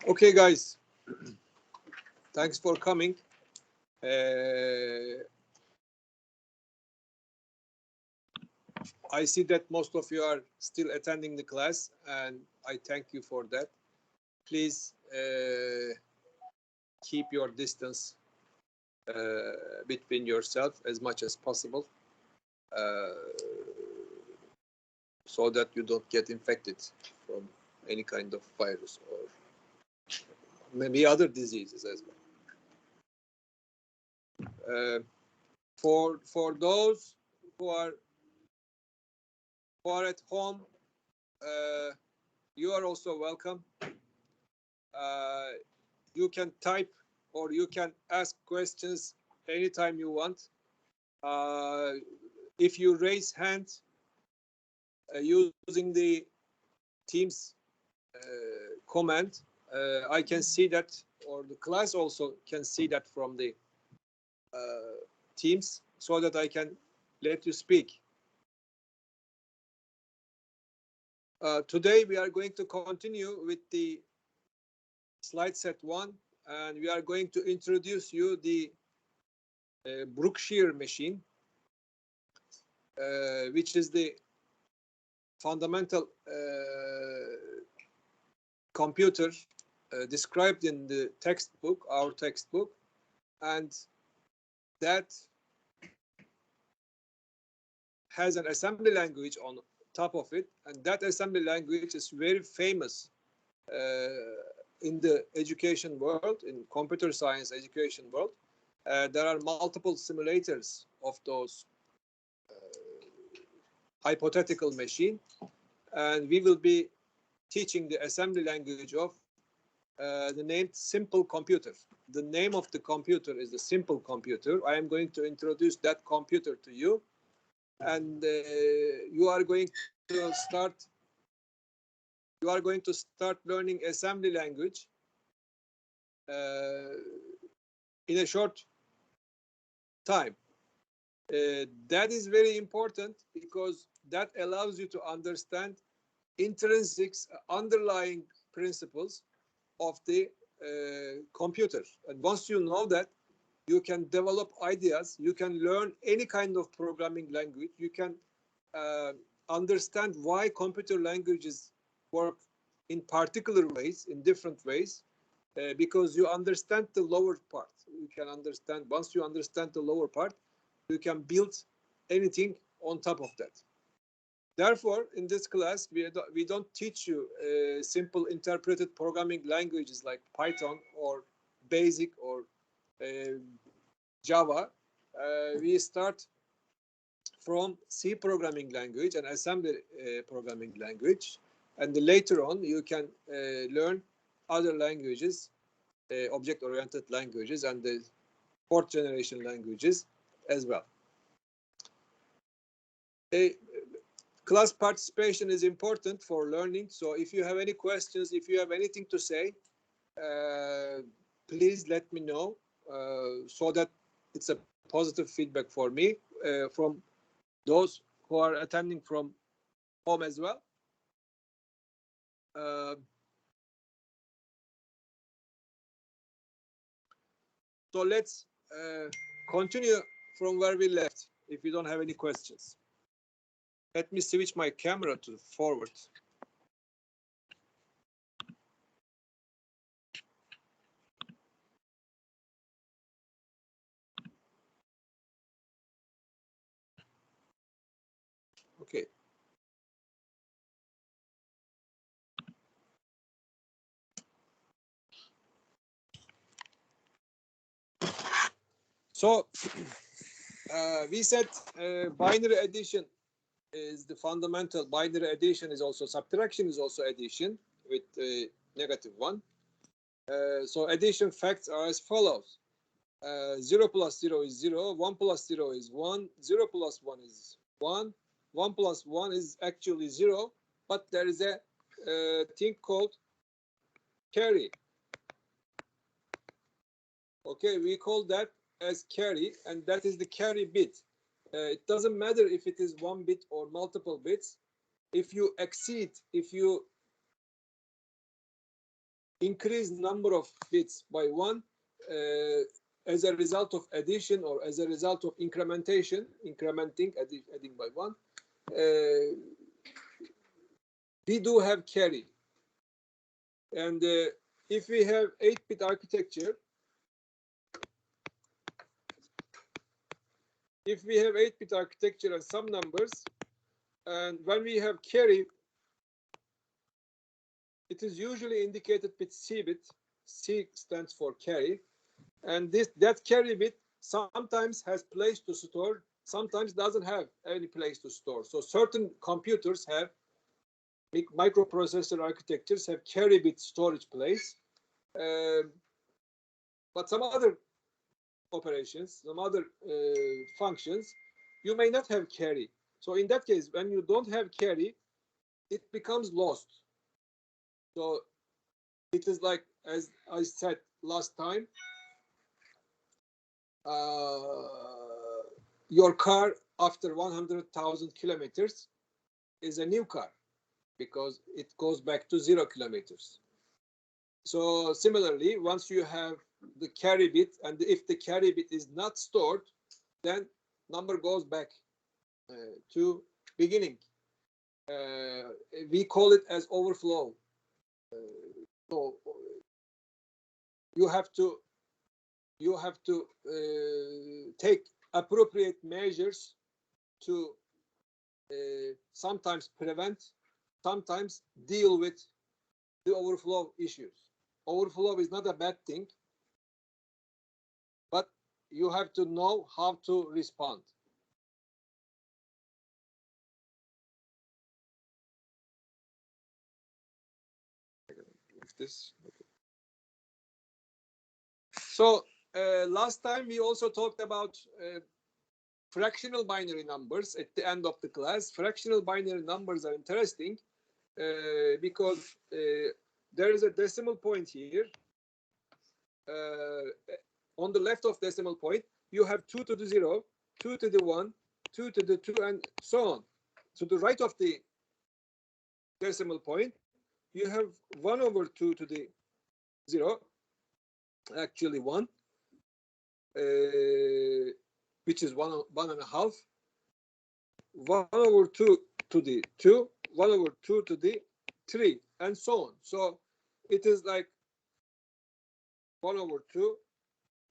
Okay, guys, thanks for coming. I see that most of you are still attending the class, and I thank you for that. Please keep your distance between yourself as much as possible, so that you don't get infected from any kind of virus or maybe other diseases as well. For those who are at home, you are also welcome. You can type or you can ask questions anytime you want. If you raise hand using the Teams command, I can see that, or the class also can see that from the Teams, so that I can let you speak. Today we are going to continue with the slide set 1, and we are going to introduce you the Brookshire machine, which is the fundamental computer described in the textbook, our textbook, and that has an assembly language on top of it, and that assembly language is very famous in the education world, in computer science education world. There are multiple simulators of those hypothetical machine, and we will be teaching the assembly language of the name simple computer. The name of the computer is the simple computer. I am going to introduce that computer to you, and you are going to start learning assembly language in a short time. That is very important because that allows you to understand intrinsic underlying principles of the computer. And once you know that, you can develop ideas, you can learn any kind of programming language, you can understand why computer languages work in particular ways, in different ways, because you understand the lower part. You can understand, once you understand the lower part, you can build anything on top of that. Therefore, in this class, we don't teach you simple interpreted programming languages like Python or BASIC or Java. We start from C programming language and assembly programming language, and later on you can learn other languages, object-oriented languages, and the fourth generation languages as well. Class participation is important for learning, so if you have any questions, if you have anything to say, please let me know, so that it's a positive feedback for me from those who are attending from home as well. So let's continue from where we left, if you don't have any questions. Let me switch my camera to forward. Okay. So we said binary addition is the fundamental. Binary addition is also subtraction, is also addition with -1. So addition facts are as follows. 0 plus 0 is 0, 1 plus 0 is 1, 0 plus 1 is 1, 1 plus 1 is actually 0, but there is a thing called carry. Okay, we call that as carry, and that is the carry bit. It doesn't matter if it is 1 bit or multiple bits. If you exceed, if you increase number of bits by 1 as a result of addition or as a result of incrementing adding by 1, we do have carry. And if we have 8-bit architecture, and some numbers, and when we have carry, it is usually indicated with C bit. C stands for carry, and that carry bit sometimes has place to store, sometimes doesn't have any place to store. So certain computers have, microprocessor architectures have carry bit storage place, but some other operations, some other functions, you may not have carry. So in that case, when you don't have carry, it becomes lost. So it is like, as I said last time, your car after 100,000 kilometers is a new car because it goes back to 0 kilometers. So similarly, once you have the carry bit, and if the carry bit is not stored, then number goes back to beginning. We call it as overflow. So you have to take appropriate measures to sometimes prevent, sometimes deal with the overflow issues. Overflow is not a bad thing, but you have to know how to respond. This. Okay. So last time we also talked about fractional binary numbers at the end of the class. Fractional binary numbers are interesting because there is a decimal point here. On the left of decimal point, you have 2 to the 0, 2 to the 1, 2 to the 2, and so on. To the right of the decimal point, you have 1 over 2 to the 0, actually 1, which is 1.5, 1 over 2 to the 2, 1 over 2 to the 3, and so on. So it is like 1 over 2,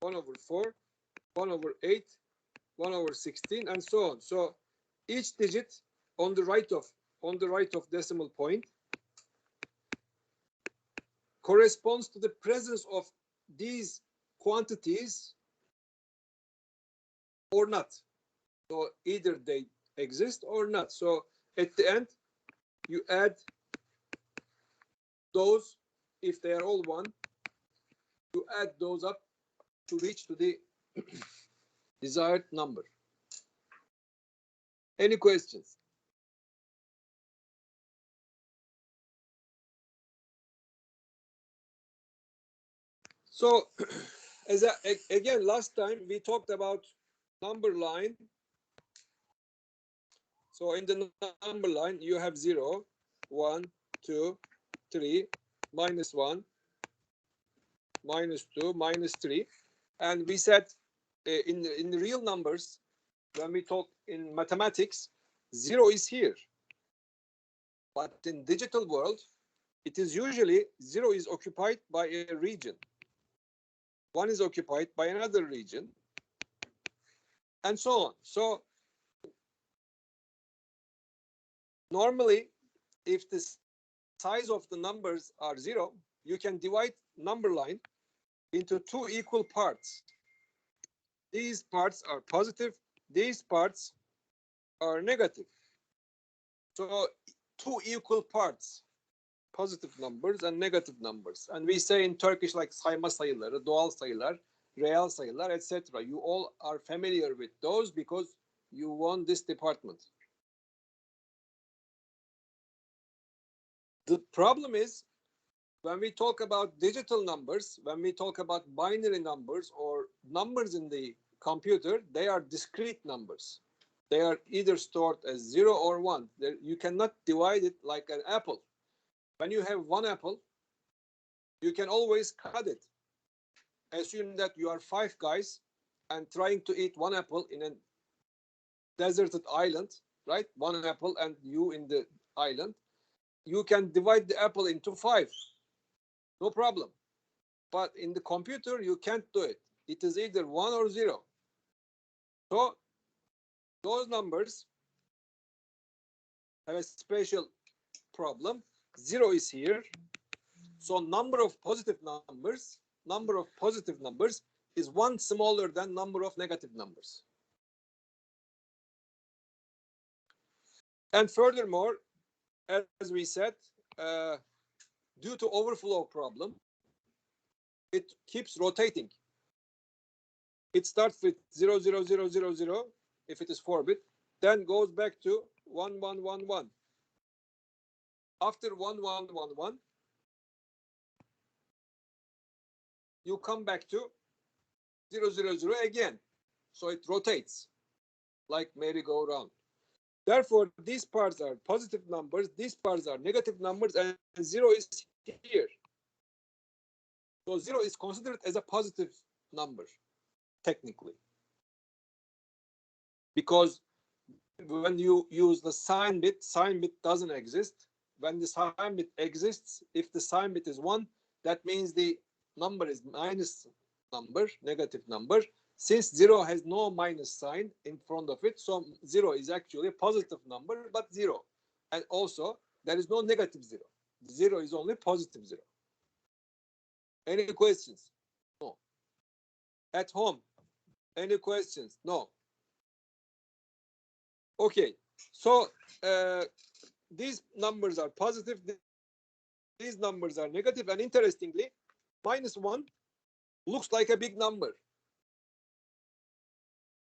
1 over 4, 1 over 8, 1 over 16, and so on. So each digit on the right of decimal point corresponds to the presence of these quantities or not. So either they exist or not. So at the end, you add those, if they are all 1, you add those up to reach to the desired number. Any questions? So again, last time we talked about number line. So in the number line, you have 0, 1, 2, 3, -1, -2, -3. And we said in the real numbers, when we talk in mathematics, 0 is here. But in digital world, it is usually 0 is occupied by a region. 1 is occupied by another region, and so on. So normally, if the size of the numbers are 0, you can divide number line into 2 equal parts. These parts are positive, these parts are negative. So 2 equal parts, positive numbers and negative numbers. And we say in Turkish like sayma sayıları, doğal sayılar, real sayılar, etc. You all are familiar with those because you won this department. The problem is when we talk about digital numbers, when we talk about binary numbers or numbers in the computer, they are discrete numbers. They are either stored as 0 or 1. You cannot divide it like an apple. When you have one apple, you can always cut it. Assume that you are 5 guys and trying to eat 1 apple in a deserted island, right? 1 apple and you in the island. You can divide the apple into 5. No problem. But in the computer, you can't do it. It is either 1 or 0. So those numbers have a special problem. 0 is here. So number of positive numbers is 1 smaller than number of negative numbers. And furthermore, as we said, due to overflow problem, it keeps rotating. It starts with 0, 0, 0, 0, 0, if it is 4-bit, then goes back to 1, 1, 1, 1. After 1, 1, 1, 1, you come back to 0, 0, 0 again. So it rotates like merry-go-round. Therefore, these parts are positive numbers, these parts are negative numbers, and 0 is here. So 0 is considered as a positive number, technically. Because when you use the sign bit doesn't exist. When the sign bit exists, if the sign bit is 1, that means the number is minus number, negative number. Since 0 has no minus sign in front of it, so 0 is actually a positive number, but 0. And also, there is no negative 0. 0 is only positive 0. Any questions? No. At home, any questions? No. Okay, so these numbers are positive, these numbers are negative, and interestingly, -1 looks like a big number.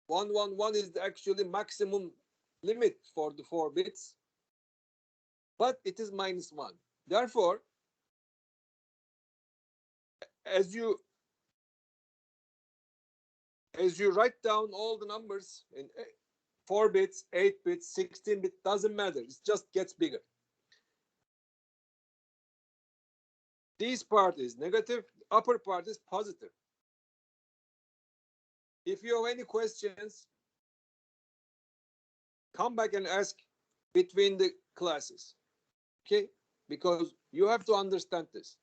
1, 1, 1 is actually maximum limit for the 4 bits, but it is -1. Therefore, as you write down all the numbers in 4 bits, 8 bits, 16 bits, doesn't matter. It just gets bigger. This part is negative, upper part is positive. If you have any questions, come back and ask between the classes, okay? Because you have to understand this.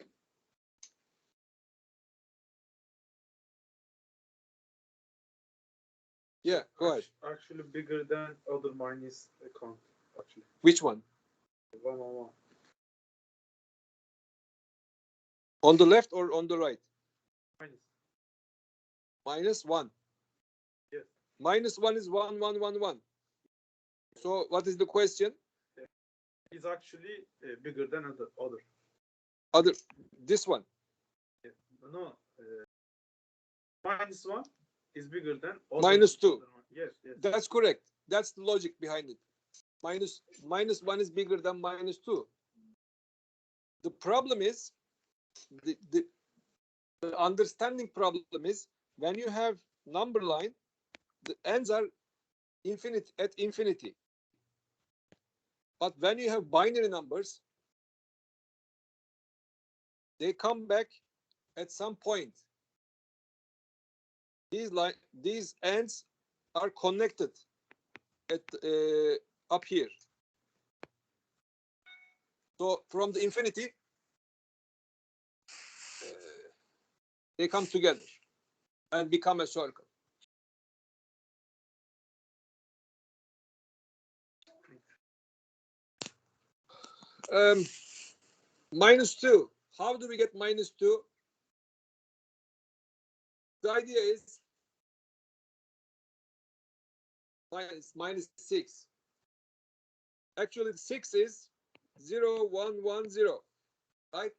Yeah, go ahead. Actually bigger than other minus count, actually. Which one? 1, 1, 1. On the left or on the right? Minus. -1. Yes. -1 is 1, 1, 1, 1. So what is the question? Is actually bigger than other. This one. Yeah. No. -1 is bigger than other. -2. Yes, yes. That's correct. That's the logic behind it. -1 is bigger than -2. The problem is, the understanding problem is, when you have number line, the ends are at infinity. But when you have binary numbers, they come back at some point. These ends are connected at up here. So from the infinity, they come together and become a circle. -2. How do we get -2? The idea is -6. Actually, 6 is 0, 1, 1, 0, right?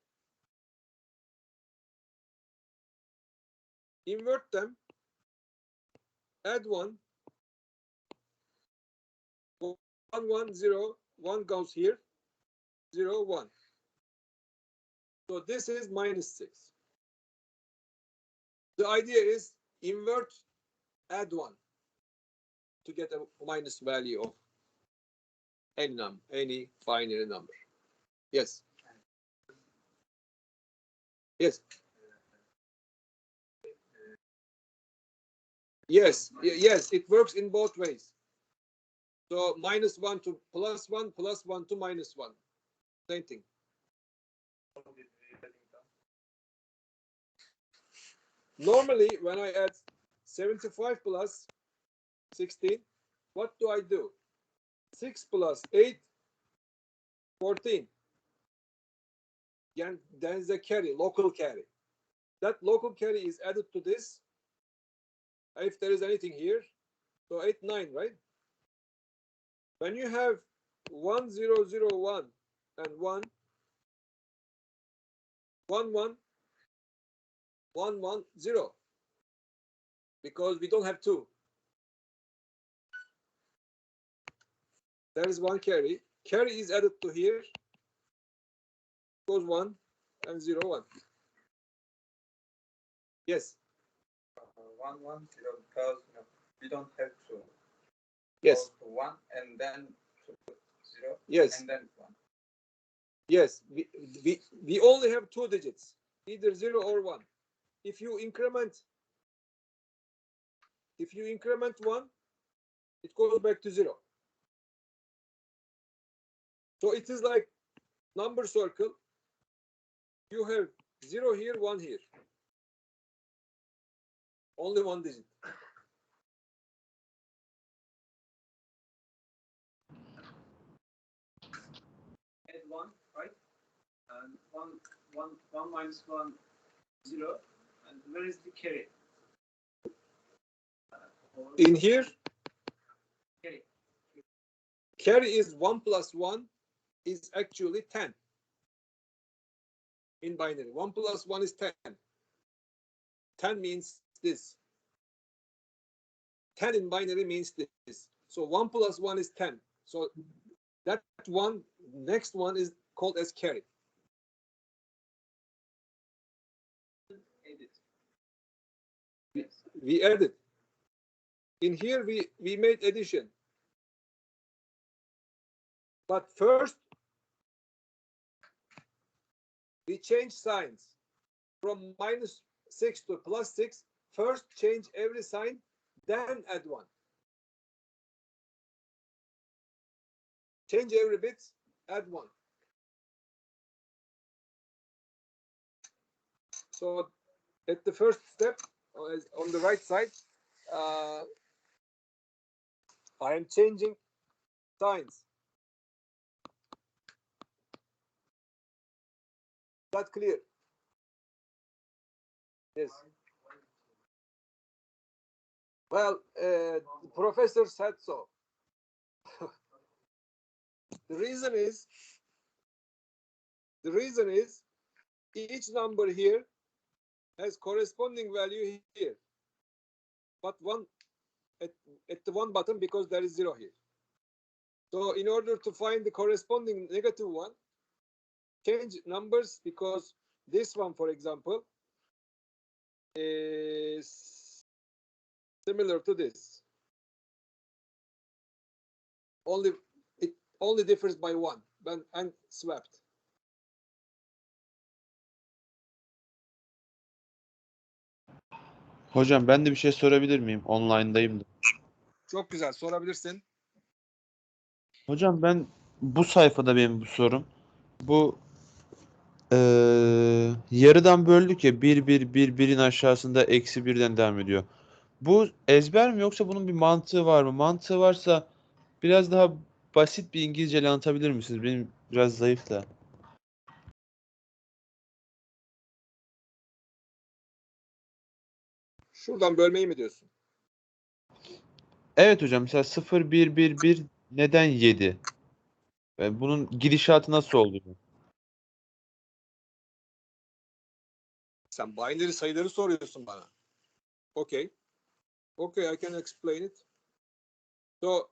Invert them, add 1, 1, 1, 0, 1 goes here, 0, 1. So this is -6. The idea is invert, add 1 to get a minus value of any binary number. Yes. Yes. Yes, yes, it works in both ways. So -1 to +1, +1 to -1. Same thing. Normally, when I add 75 plus 16, what do I do? 6 plus 8, 14. And then the carry, local carry. That local carry is added to this. If there is anything here, so 8, 9, right? When you have 1, 0, 0, 1 and 1, 1, 1, 1, 1, 0, because we don't have 2. There is one carry. Carry is added to here. Goes 1 and 0, 1. Yes. 1, 1, 0, because we don't have 2. Yes. So 1 and then 0. Yes. And then 1. Yes. We only have 2 digits, either 0 or 1. If you increment 1, it goes back to 0. So it is like number circle. You have 0 here, 1 here. Only 1 digit. Add 1, right? And 1 minus 1, 0. And where is the carry? In here, Carry. carry is 1 plus 1 is actually 10. In binary, 1 plus 1 is 10. 10 means this. 10 in binary means this. So 1 plus 1 is 10. So that one, next one is called as carry. Edit. We added. In here, we made addition. But first, we change signs from -6 to +6. First, change every sign, then add 1. Change every bit, add 1. So at the first step, on the right side, I am changing signs. That clear? Yes. Well, the professor said so. The reason is each number here has corresponding value here, but one at the one bottom because there is 0 here. So in order to find the corresponding negative one, change numbers, because this one, for example, is similar to this. It only differs by 1 and swapped. Hocam ben de bir şey sorabilir miyim? Online'dayım da. Çok güzel, sorabilirsin. Hocam ben bu sayfada benim bu sorum. Bu yarıdan böldük ya 1 1 1 1'in aşağısında -1'den devam ediyor. Bu ezber mi yoksa bunun bir mantığı var mı? Mantığı varsa biraz daha basit bir İngilizceyle anlatabilir misiniz? Benim biraz zayıf da. Şuradan bölmeyi mi diyorsun? Evet hocam, mesela 0 1 1 1 neden 7? Bunun gidişatı nasıl oldu? Sen binary sayıları soruyorsun bana. Okay. Okay, I can explain it. So,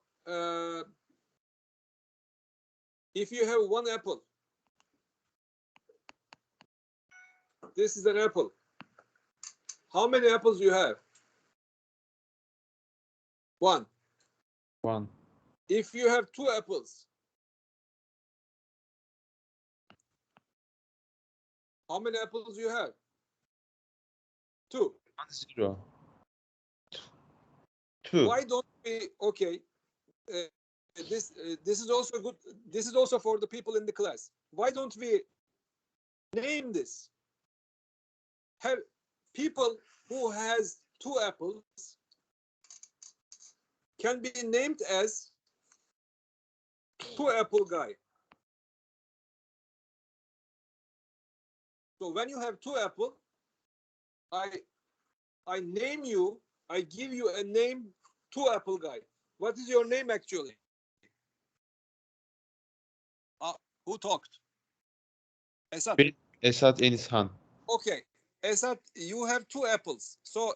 if you have one apple, this is an apple. How many apples you have? 1. 1. If you have 2 apples, How many apples you have? 2. 0. 2. Why don't we? Okay, this is also good. This is also for the people in the class. Why don't we name this? Have people who has 2 apples can be named as 2 apple guy. So when you have 2 apple, I name you. I give you a name, 2 apple guy. What is your name actually? Who talked? Esat. Esat Enishan. Okay, Esat, you have 2 apples. So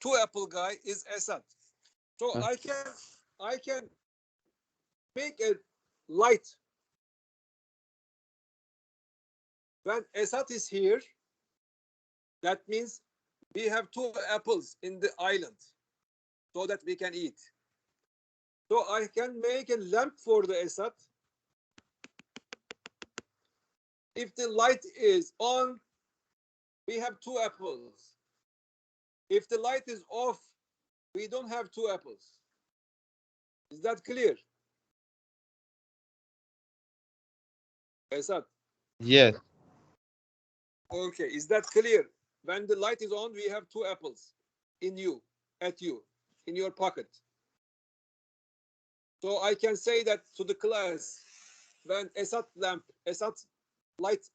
2 apple guy is Esat. So Huh? I can make a light. When Esat is here, that means we have 2 apples in the island so that we can eat. So I can make a lamp for the Esat. If the light is on, we have 2 apples. If the light is off, we don't have 2 apples. Is that clear? Esat? Yes. Okay, is that clear? When the light is on, we have 2 apples in you, in your pocket. So I can say that to the class, when Esat light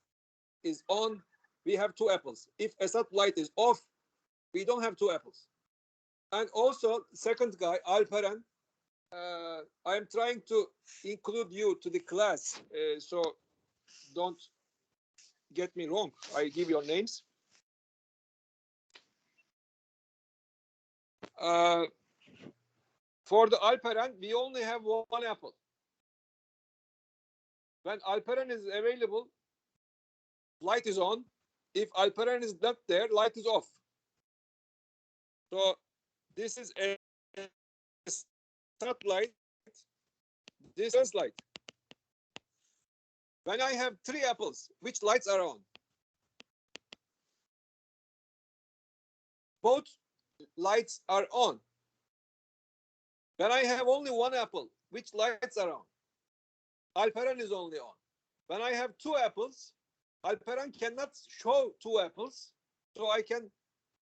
is on, we have 2 apples. If Esat light is off, we don't have 2 apples. And also, second guy, Alperen, I am trying to include you to the class, so don't get me wrong. I give your names. For the Alperen, we only have 1 apple. When Alperen is available, light is on. If Alperen is not there, light is off. So this is a light. This is light. When I have 3 apples, which lights are on? Both lights are on. When I have only 1 apple, which lights are on? Alperen is only on. When I have 2 apples, Alperen cannot show 2 apples, so I can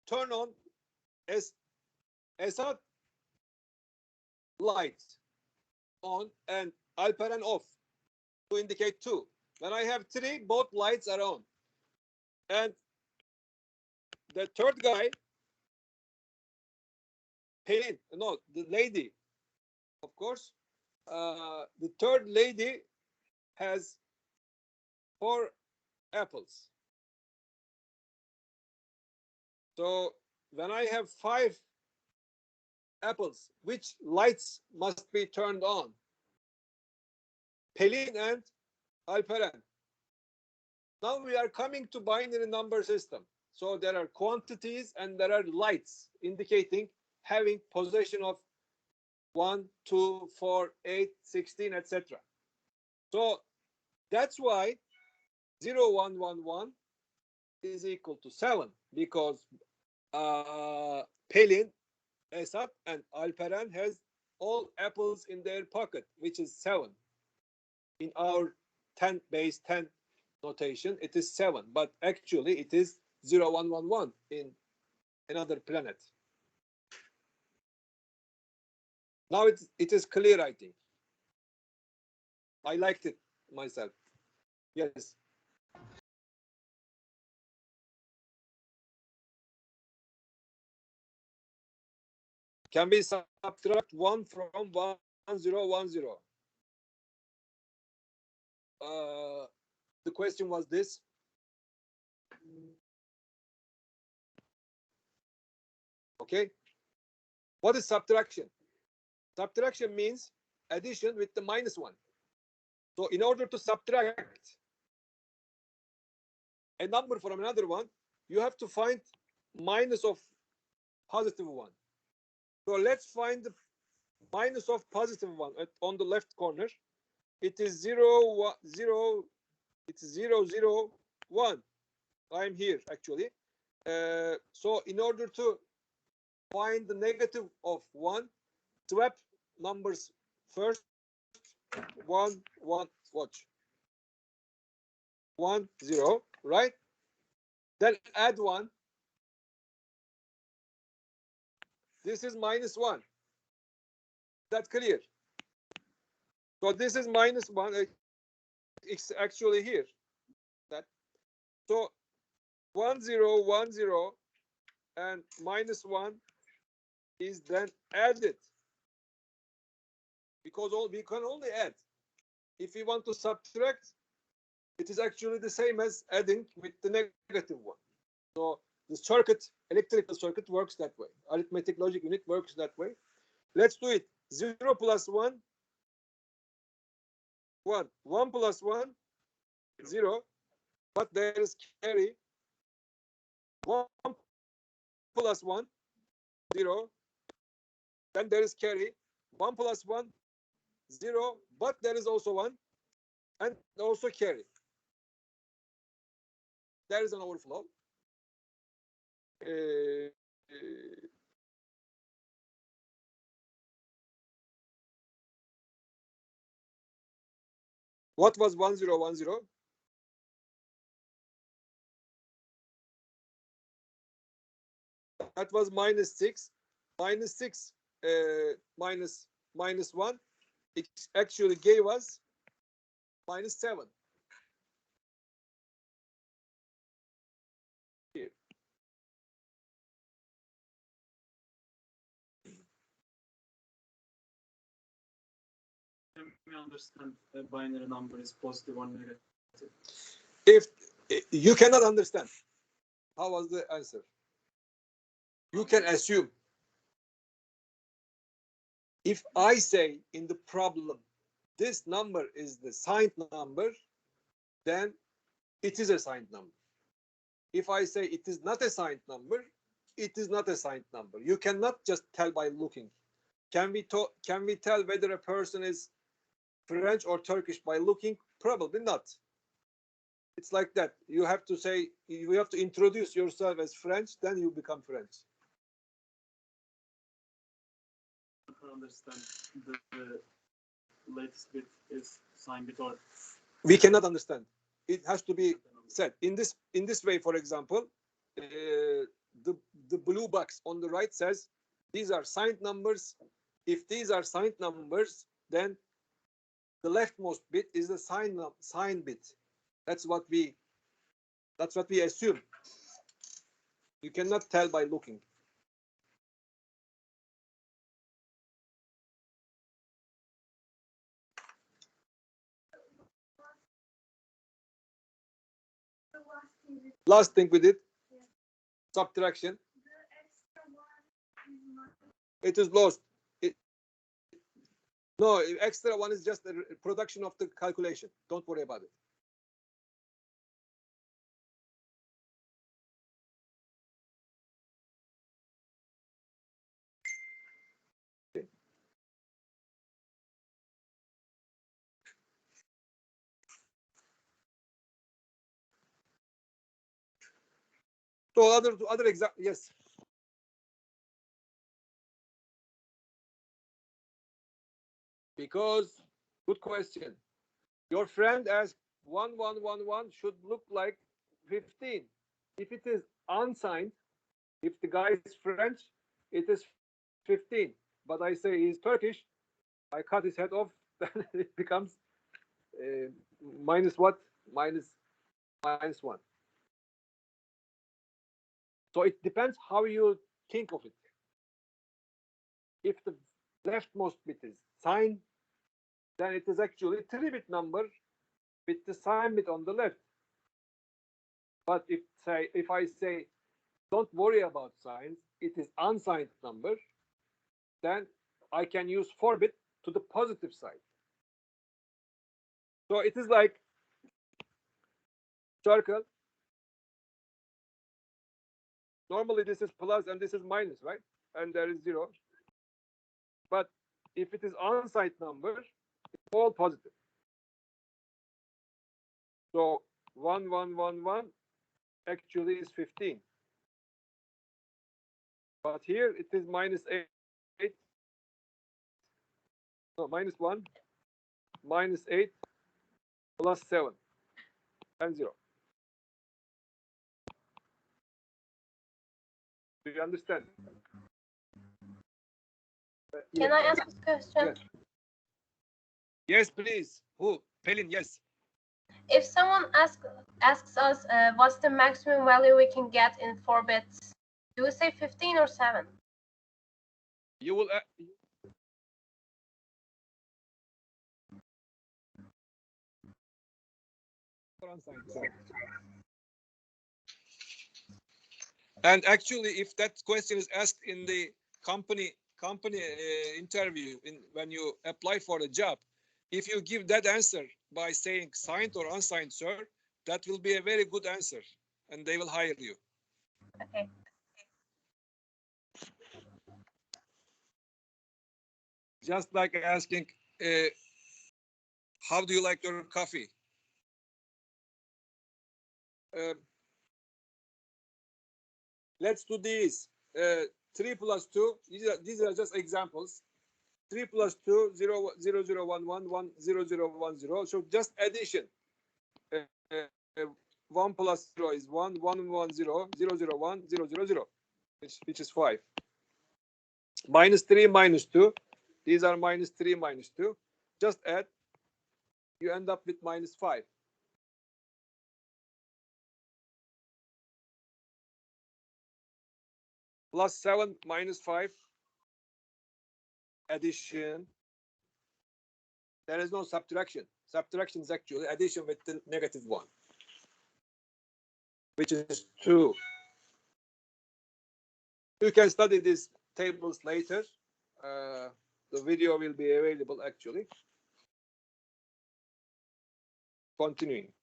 turn on Esat light on and Alperen off to indicate 2. When I have 3, both lights are on. And the third guy, Pelin, no, the lady, of course, the third lady has 4 apples. So when I have 5 apples, which lights must be turned on? Pelin and Alperen. Now we are coming to binary number system. So there are quantities and there are lights indicating having possession of 1, 2, 4, 8, 16, etc. So that's why 0, 1, 1, 1 is equal to 7 because Pelin, Esat, and Alperen has all apples in their pocket, which is 7. In our 10 base 10 notation, it is 7, but actually it is 0, 1, 1, 1 in another planet. Now it is clear, I think. I liked it myself. Yes. Can we subtract 1 from 1, 0, 1, 0? The question was this. Okay. What is subtraction? Subtraction means addition with the -1. So in order to subtract a number from another one, you have to find minus of positive 1. So let's find the minus of positive 1 on the left corner. It is 0, 0, it's 0, 0, 1. I'm here actually. So in order to find the negative of 1, swap numbers first. 1, 1, watch. 1, 0, right? Then add 1. This is minus 1. That's clear. So this is minus 1. It's actually here. That. So 1, 0, 1, 0, and minus 1 is then added. Because we can only add. If we want to subtract, it is actually the same as adding with the negative 1. So the circuit, electrical circuit works that way. Arithmetic logic unit works that way. Let's do it. 0 plus 1, 1. 1 plus 1, 0. But there is carry. 1 plus 1, 0. Then there is carry. 1 plus 1, 0. But there is also 1. And also carry. There is an overflow. What was 1, 0, 1, 0? That was minus 6. Minus 6 minus 1. It actually gave us minus 7. Here. Can we understand a binary number is positive or negative? If you cannot understand, how was the answer? You can assume. If I say in the problem, this number is the signed number, then it is a signed number. If I say it is not a signed number, it is not a signed number. You cannot just tell by looking. Can we tell whether a person is French or Turkish by looking? Probably not. It's like that. You have to say, you have to introduce yourself as French, then you become French. I understand the latest bit is sign bit or We cannot understand. It has to be said in this way. For example, the blue box on the right says these are signed numbers. If these are signed numbers, then the leftmost bit is the sign bit. That's what we assume. You cannot tell by looking. Last thing we did, subtraction. It is lost. No, extra one is just a production of the calculation. Don't worry about it. Okay. So other example, yes. Because, good question. Your friend asked 1111 should look like 15. If it is unsigned, if the guy is French, it is 15. But I say he's Turkish, I cut his head off, then it becomes minus what? Minus 1. So it depends how you think of it. If the leftmost bit is signed, then it is actually a 3-bit number with the sign bit on the left. But if I say don't worry about signs, it is unsigned number, then I can use 4-bit to the positive side. So it is like circle. Normally this is plus and this is minus, right? And there is 0. But if it is unsigned number, it's all positive. So 1111 actually is 15. But here it is -8, no, -1, -8, +7, and 0. Do you understand? Can I ask a question? Yes. Yes, please. Who? Pelin, yes. If someone asks us what's the maximum value we can get in 4 bits, do we say 15 or 7? You will. And actually, if that question is asked in the company interview, when you apply for a job, if you give that answer by saying signed or unsigned, sir, that will be a very good answer, and they will hire you. Okay. Just like asking, how do you like your coffee? Let's do these. 3 plus 2. These are just examples. 3 plus 2, 0, 0, 0, 1, 1, 1, 0, 0, 1, 0. So just addition. 1 plus 0 is 1, 1, 1, 0, 0, 0, 1, 0, 0, 0, which is 5. -3, -2. These are -3, -2. Just add. You end up with -5. +7, -5. Addition. There is no subtraction. Subtraction is actually addition with the -1, which is 2. You can study these tables later. The video will be available actually. Continuing.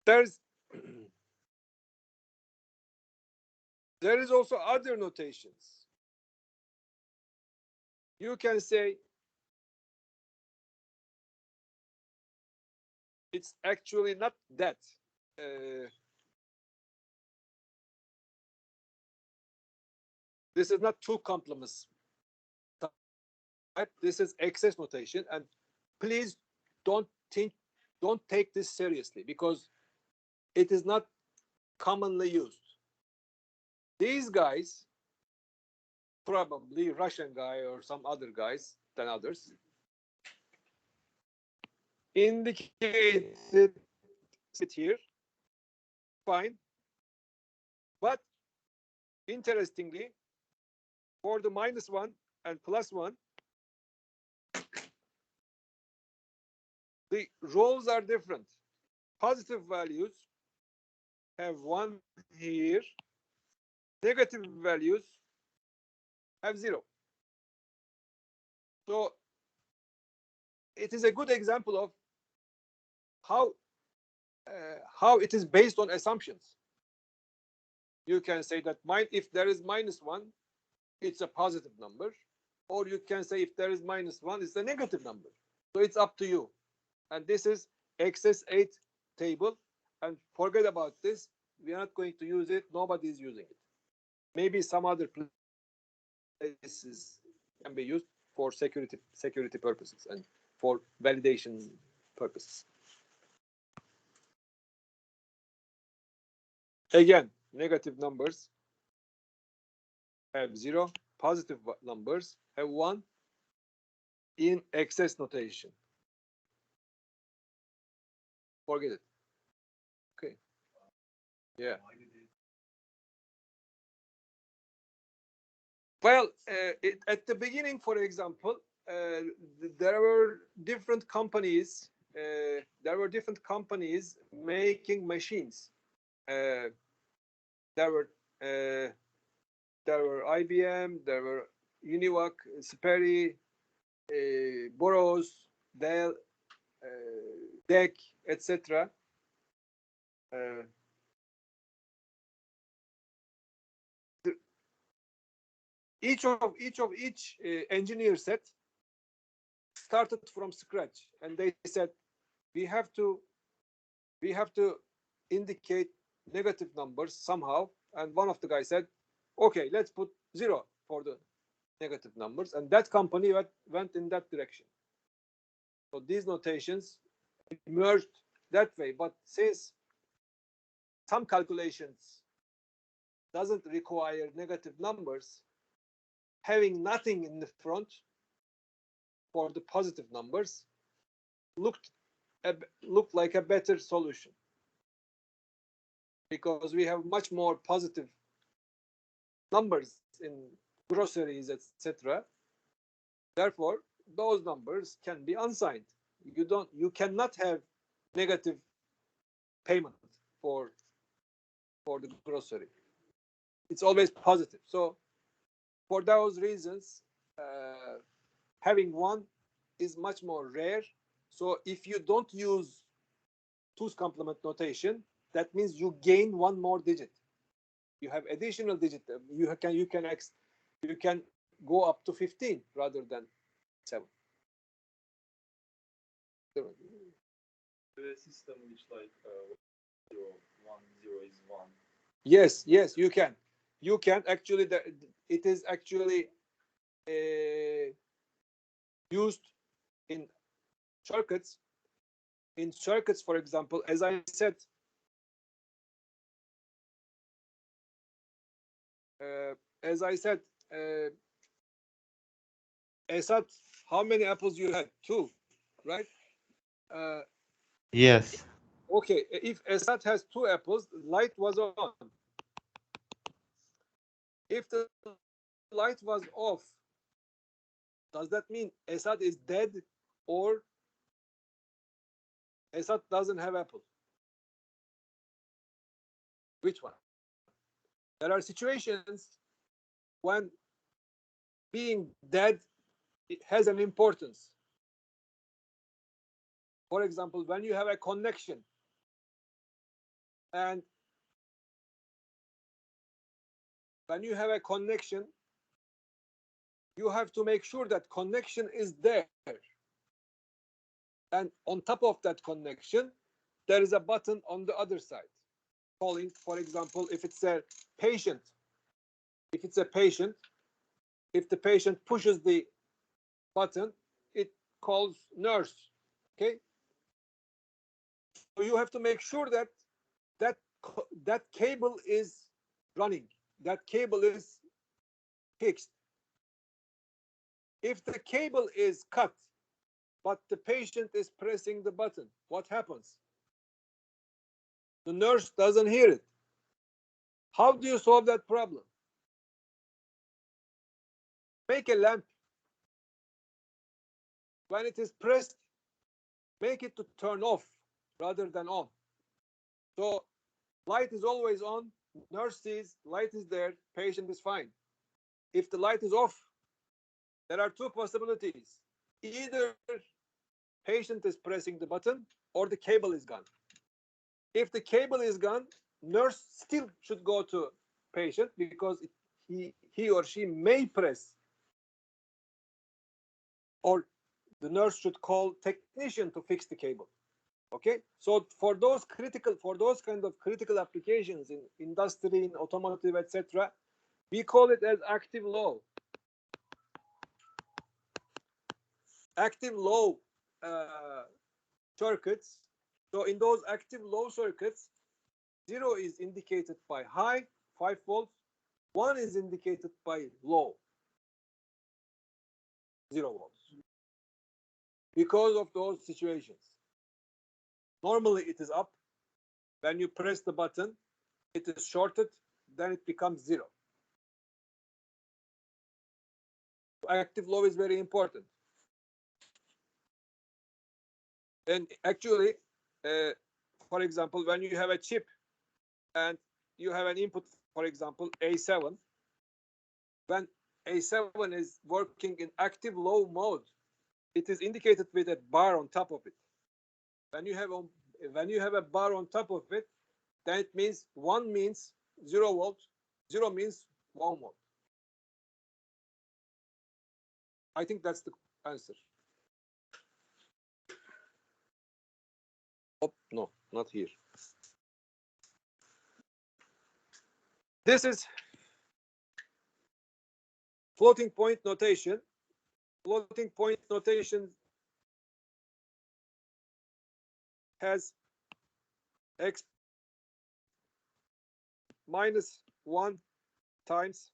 There is also other notations. You can say it's actually not that. This is not two complements type. This is excess notation, and please don't take this seriously because it is not commonly used. These guys, probably Russian guy or some other guys than others, indicated it here. Fine. But interestingly, for the -1 and +1, the rows are different. Positive values have 1 here. Negative values have 0. So it is a good example of how it is based on assumptions. You can say that if there is -1, it's a positive number, or you can say if there is -1, it's a negative number. So it's up to you. And this is XS8 table, and forget about this. We are not going to use it. Nobody is using it. Maybe some other places can be used for security purposes and for validation purposes. Again, negative numbers have 0. Positive numbers have 1 in excess notation. Forget it. Okay. Yeah. Well, at the beginning, for example, there were different companies. There were different companies making machines. There were IBM, there were Univac, Sperry, Boros, Dell, DEC, etc. Each engineer set started from scratch, and they said we have to we have to indicate negative numbers somehow. And one of the guys said, okay, let's put 0 for the negative numbers. And that company went in that direction. So these notations emerged that way. But since some calculations doesn't require negative numbers, having nothing in the front for the positive numbers looked like a better solution, because we have much more positive numbers in groceries, etc. Therefore, those numbers can be unsigned. You cannot have negative payment for the grocery. It's always positive. So for those reasons, having 1 is much more rare. So if you don't use 2's complement notation, that means you gain 1 more digit. You have additional digit. You can go up to 15 rather than 7. The system which like 0, 1, 0 is 1. Yes, you can. You can actually. It is actually used in circuits. In circuits, for example, as I said, Esat, how many apples you had? 2, right? Yes. Okay, if Esat has 2 apples, light was on. If the light was off, does that mean Esat is dead or Esat doesn't have apples? Which one? There are situations when being dead has an importance. For example, when you have a connection and you have to make sure that connection is there. And on top of that connection, there is a button on the other side. Calling, for example, if it's a patient, if the patient pushes the button, it calls nurse. Okay. So you have to make sure that that cable is running, that cable is fixed. If the cable is cut, but the patient is pressing the button, what happens? The nurse doesn't hear it. How do you solve that problem? Make a lamp. When it is pressed, make it to turn off rather than on. So light is always on, nurse sees light is there, patient is fine. If the light is off, there are 2 possibilities. Either patient is pressing the button or the cable is gone. If the cable is gone, nurse still should go to patient because he or she may press, or the nurse should call technician to fix the cable. Okay, so for those kind of critical applications in industry, in automotive, etc., we call it as active low. Active low circuits. So in those active low circuits, 0 is indicated by high, 5 volts. 1 is indicated by low, 0 volts. Because of those situations. Normally it is up. When you press the button, it is shorted, then it becomes 0. Active low is very important. And actually, for example, when you have a chip and you have an input, for example, A7, when A7 is working in active low mode, it is indicated with a bar on top of it. When you have a bar on top of it, then it means 1 means 0 volt, 0 means 1 volt. I think that's the answer. Oh, no. not here. This is floating point notation. Floating point notation has x minus 1 times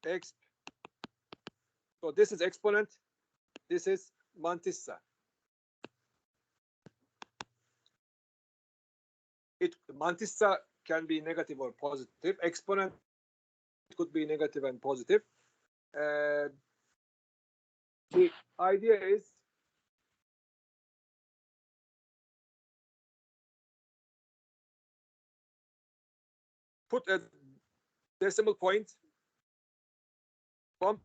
x. So this is exponent. This is Mantissa. Mantissa can be negative or positive. Exponent could be negative and positive. The idea is put a decimal point, 1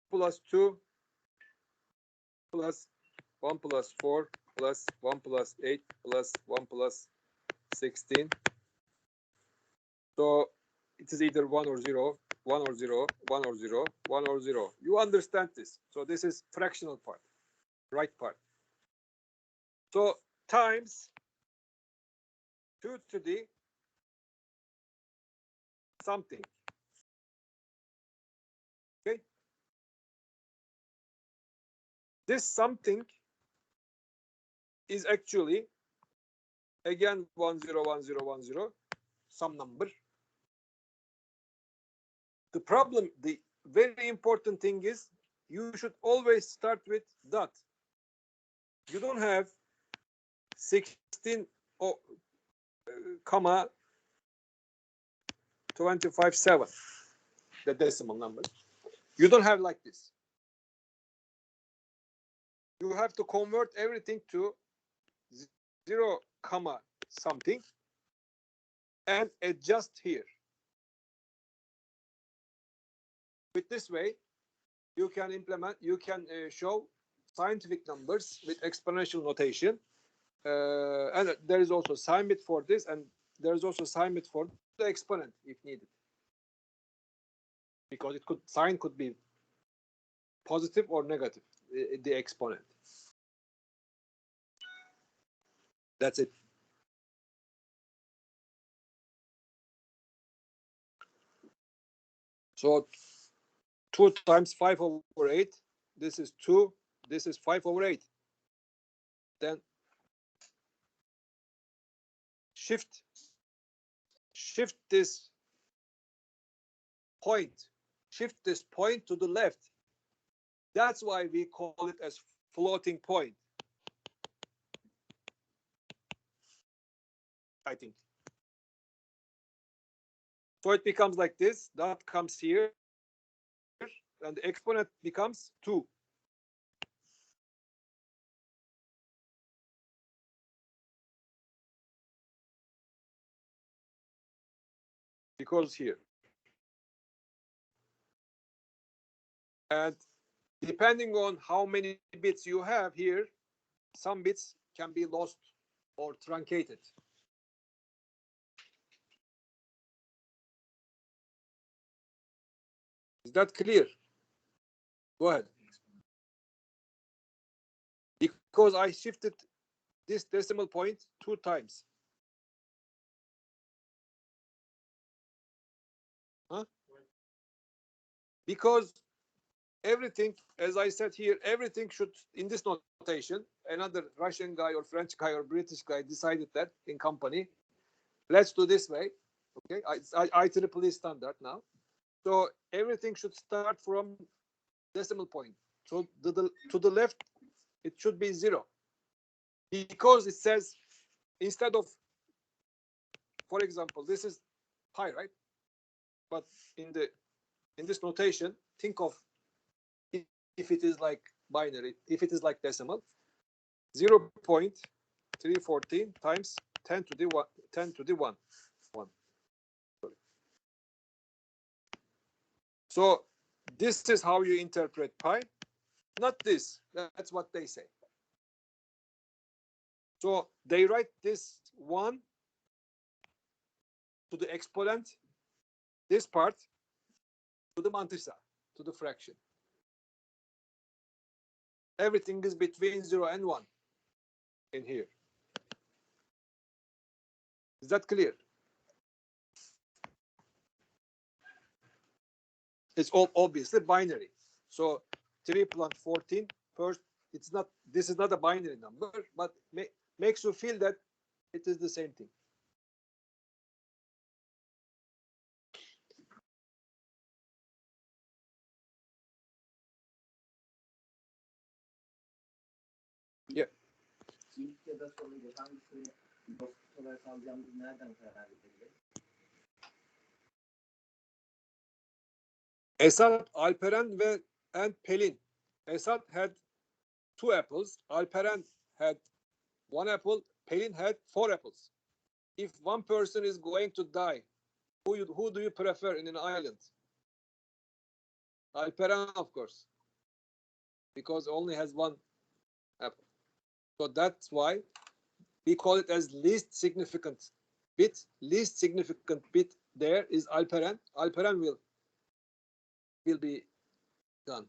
plus 2 plus 1 plus 4 plus 1 plus 8 plus 1 plus 16. So it is either 1 or 0, 1 or 0, 1 or 0, 1 or 0. You understand this. So this is fractional part, right part. So times 2 to the something. Okay. This something is actually again 1 0 1 0 1 0, some number. The problem, the very important thing is you should always start with dot. You don't have 16 comma 25.7, the decimal number. You don't have like this. You have to convert everything to 0 comma something and adjust here. With this way, you can implement, you can show scientific numbers with exponential notation. And there is also sign bit for this, and there is also sign bit for the exponent if needed. Because it could, sign could be positive or negative, the exponent. That's it. So 2 times 5 over 8, this is 2, this is 5 over 8. Then shift this point, shift this point to the left. That's why we call it as floating point, I think. So it becomes like this, that comes here, and the exponent becomes 2. Because here. And depending on how many bits you have here, some bits can be lost or truncated. Is that clear? Go ahead. Because I shifted this decimal point 2 times. Huh? Because everything, as I said here, everything should, in this notation, another Russian guy or French guy or British guy decided that in company, let's do this way. Okay, IEEE standard now. So everything should start from decimal point. So to the left, it should be 0. Because it says, instead of, for example, this is pi, right? But in this notation, think of if it is like binary, if it is like decimal, 0.314 times 10 to the 1, 10 to the 1. Sorry. So this is how you interpret pi, not this. That's what they say. So they write this 1 to the exponent, this part to the Mantissa, to the fraction. everything is between 0 and 1 in here. Is that clear? It's all obviously binary. So 3 plus 14, first, it's not, this is not a binary number, but makes you feel that it is the same thing. Yeah. İlk ya da sonunda hangisini basit olarak alacağımızı nereden karar verebiliriz? Esat, Alperen and Pelin. Esat had 2 apples. Alperen had 1 apple. Pelin had 4 apples. If one person is going to die, who do you prefer in an island? Alperen, of course, because only has 1 apple. So that's why we call it as least significant bit. Least significant bit there is Alperen. Alperen will be done.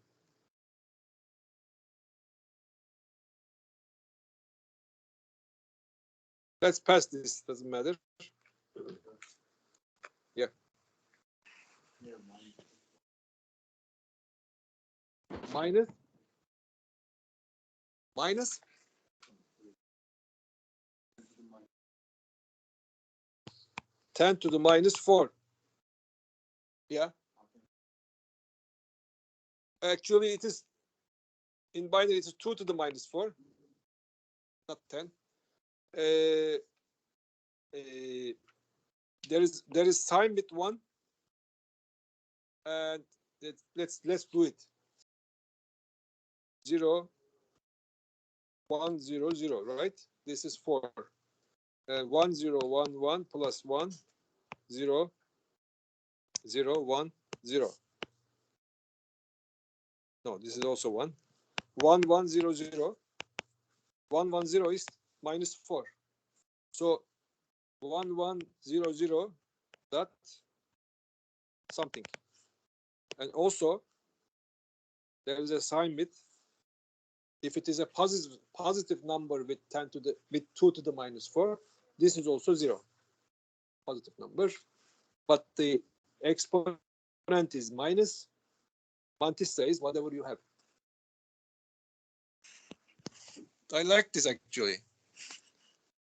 Let's pass this, doesn't matter. Yeah. Minus 10 to the minus 4. Yeah. Actually, it is in binary, it is 2 to the minus 4, not 10. There is sign bit 1, and let's do it. 0, 1, 0, 0, right? This is 4. 1, 0, 1, 1 plus 1, 0, 0, 1, 0. No, this is also 1. 1, 1, 0, 0. 1, 1, 0 is minus 4. So 1, 1, 0, 0 dot something. And also there is a sign bit. If it is a positive number with 2 to the minus 4, this is also 0. Positive number. But the exponent is minus. Mantissa is whatever you have. I like this actually.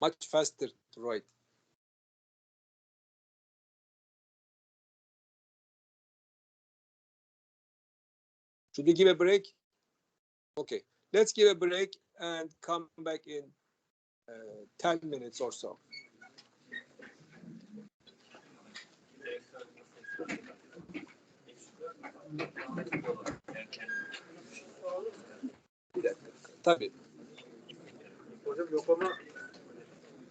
Much faster to write. Should we give a break? Okay, let's give a break and come back in 10 minutes or so. Tabii. Hocam yok ama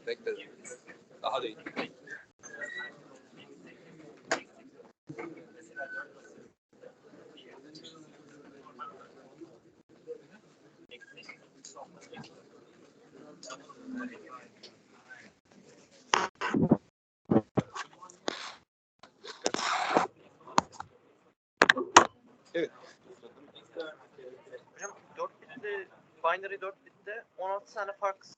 Bekledim. Daha değil. Evet. Hocam 4 bitte, binary 4 bitte 16 tane farklı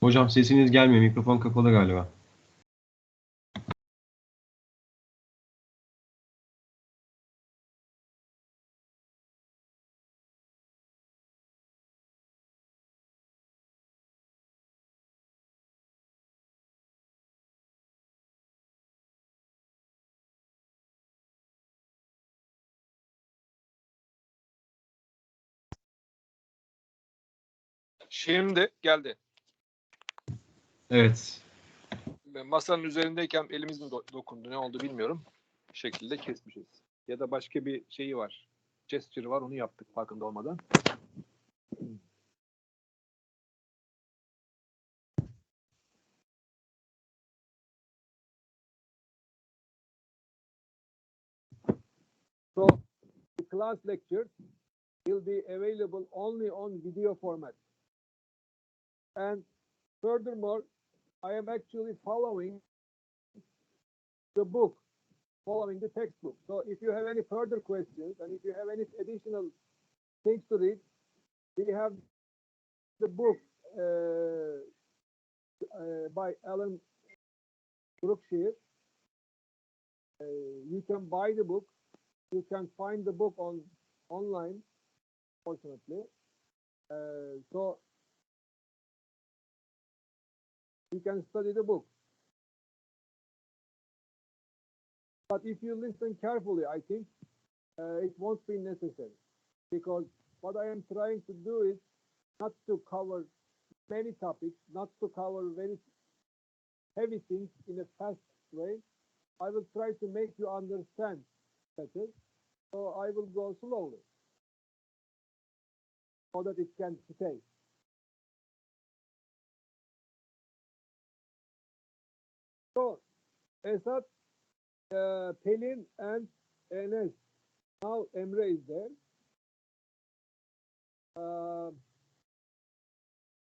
Hocam sesiniz gelmiyor. Mikrofon kapalı galiba. Şimdi geldi. Evet. Masanın üzerindeyken elimiz mi dokundu? Ne oldu bilmiyorum. Bir şekilde kesmişiz. Ya da başka bir şeyi var. Gesture var. Onu yaptık farkında olmadan. So the class lectures will be available only on video format. And furthermore, I am actually following the book, following the textbook. So if you have any further questions and if you have any additional things to read, we have the book by Alan Brookshire. You can buy the book. You can find the book online, fortunately. So you can study the book. But if you listen carefully, I think it won't be necessary, because what I am trying to do is not to cover many topics, not to cover very heavy things in a fast way. I will try to make you understand better, so I will go slowly so that it can stay. So, Esat, Pelin, and Enes. Now Emre is there.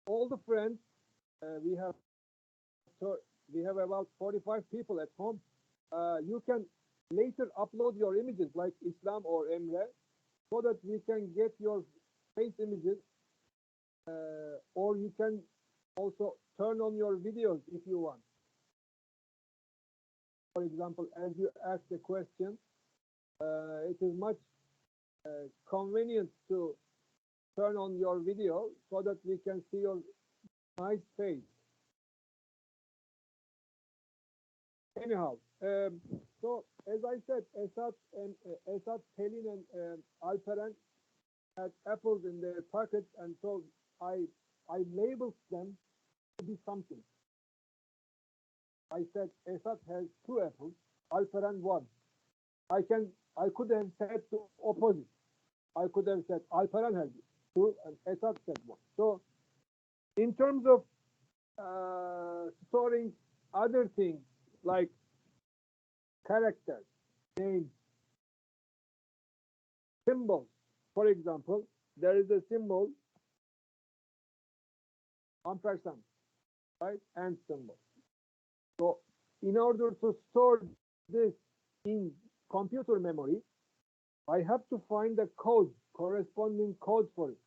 All the friends, we have about 45 people at home. You can later upload your images like Islam or Emre, so that we can get your face images, or you can also turn on your videos if you want. For example, as you ask a question, it is much convenient to turn on your video so that we can see your nice face. Anyhow, so as I said, Esat, Pelin, and Alperen had apples in their pockets, and so I labeled them to be something. I said Esat has 2 apples, Alperen 1. I could have said the opposite. I could have said Alperen has 2 and Esat said 1. So in terms of storing other things like characters, names, symbols. For example, there is a symbol ampersand, right? And symbol. So in order to store this in computer memory, I have to find a code, corresponding code for it.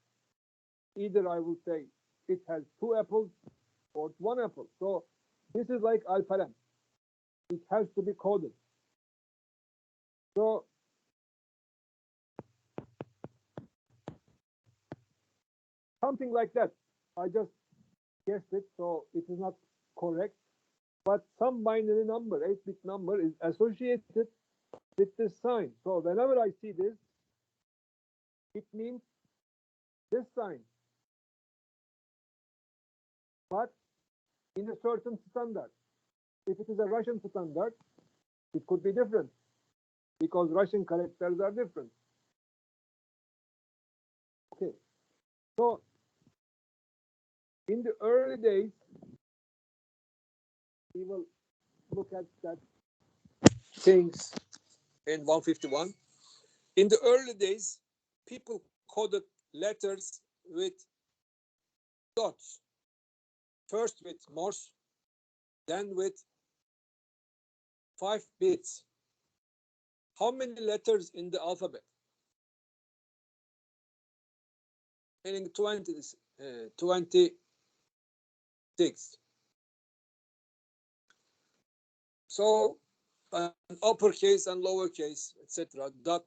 Either I will say it has 2 apples or 1 apple. So this is like Alperen. It has to be coded. So something like that. I just guessed it, so it is not correct. But some binary number, 8-bit number, is associated with this sign. So whenever I see this, it means this sign, but in a certain standard. If it is a Russian standard, it could be different, because Russian characters are different. Okay, so in the early days, we will look at that things in 151. In the early days, people coded letters with dots. First with Morse, then with 5 bits. How many letters in the alphabet? Meaning 20 6. So uppercase and lowercase, etc., dot,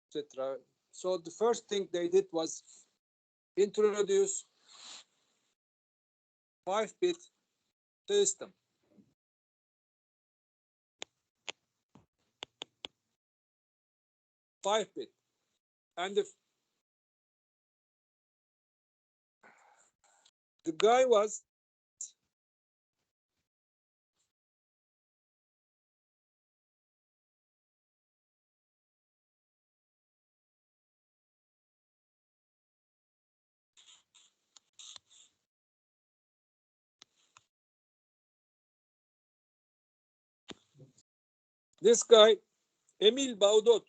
etc. So the first thing they did was introduce 5-bit system. Five-bit, and the guy was this guy, Emil Baudot.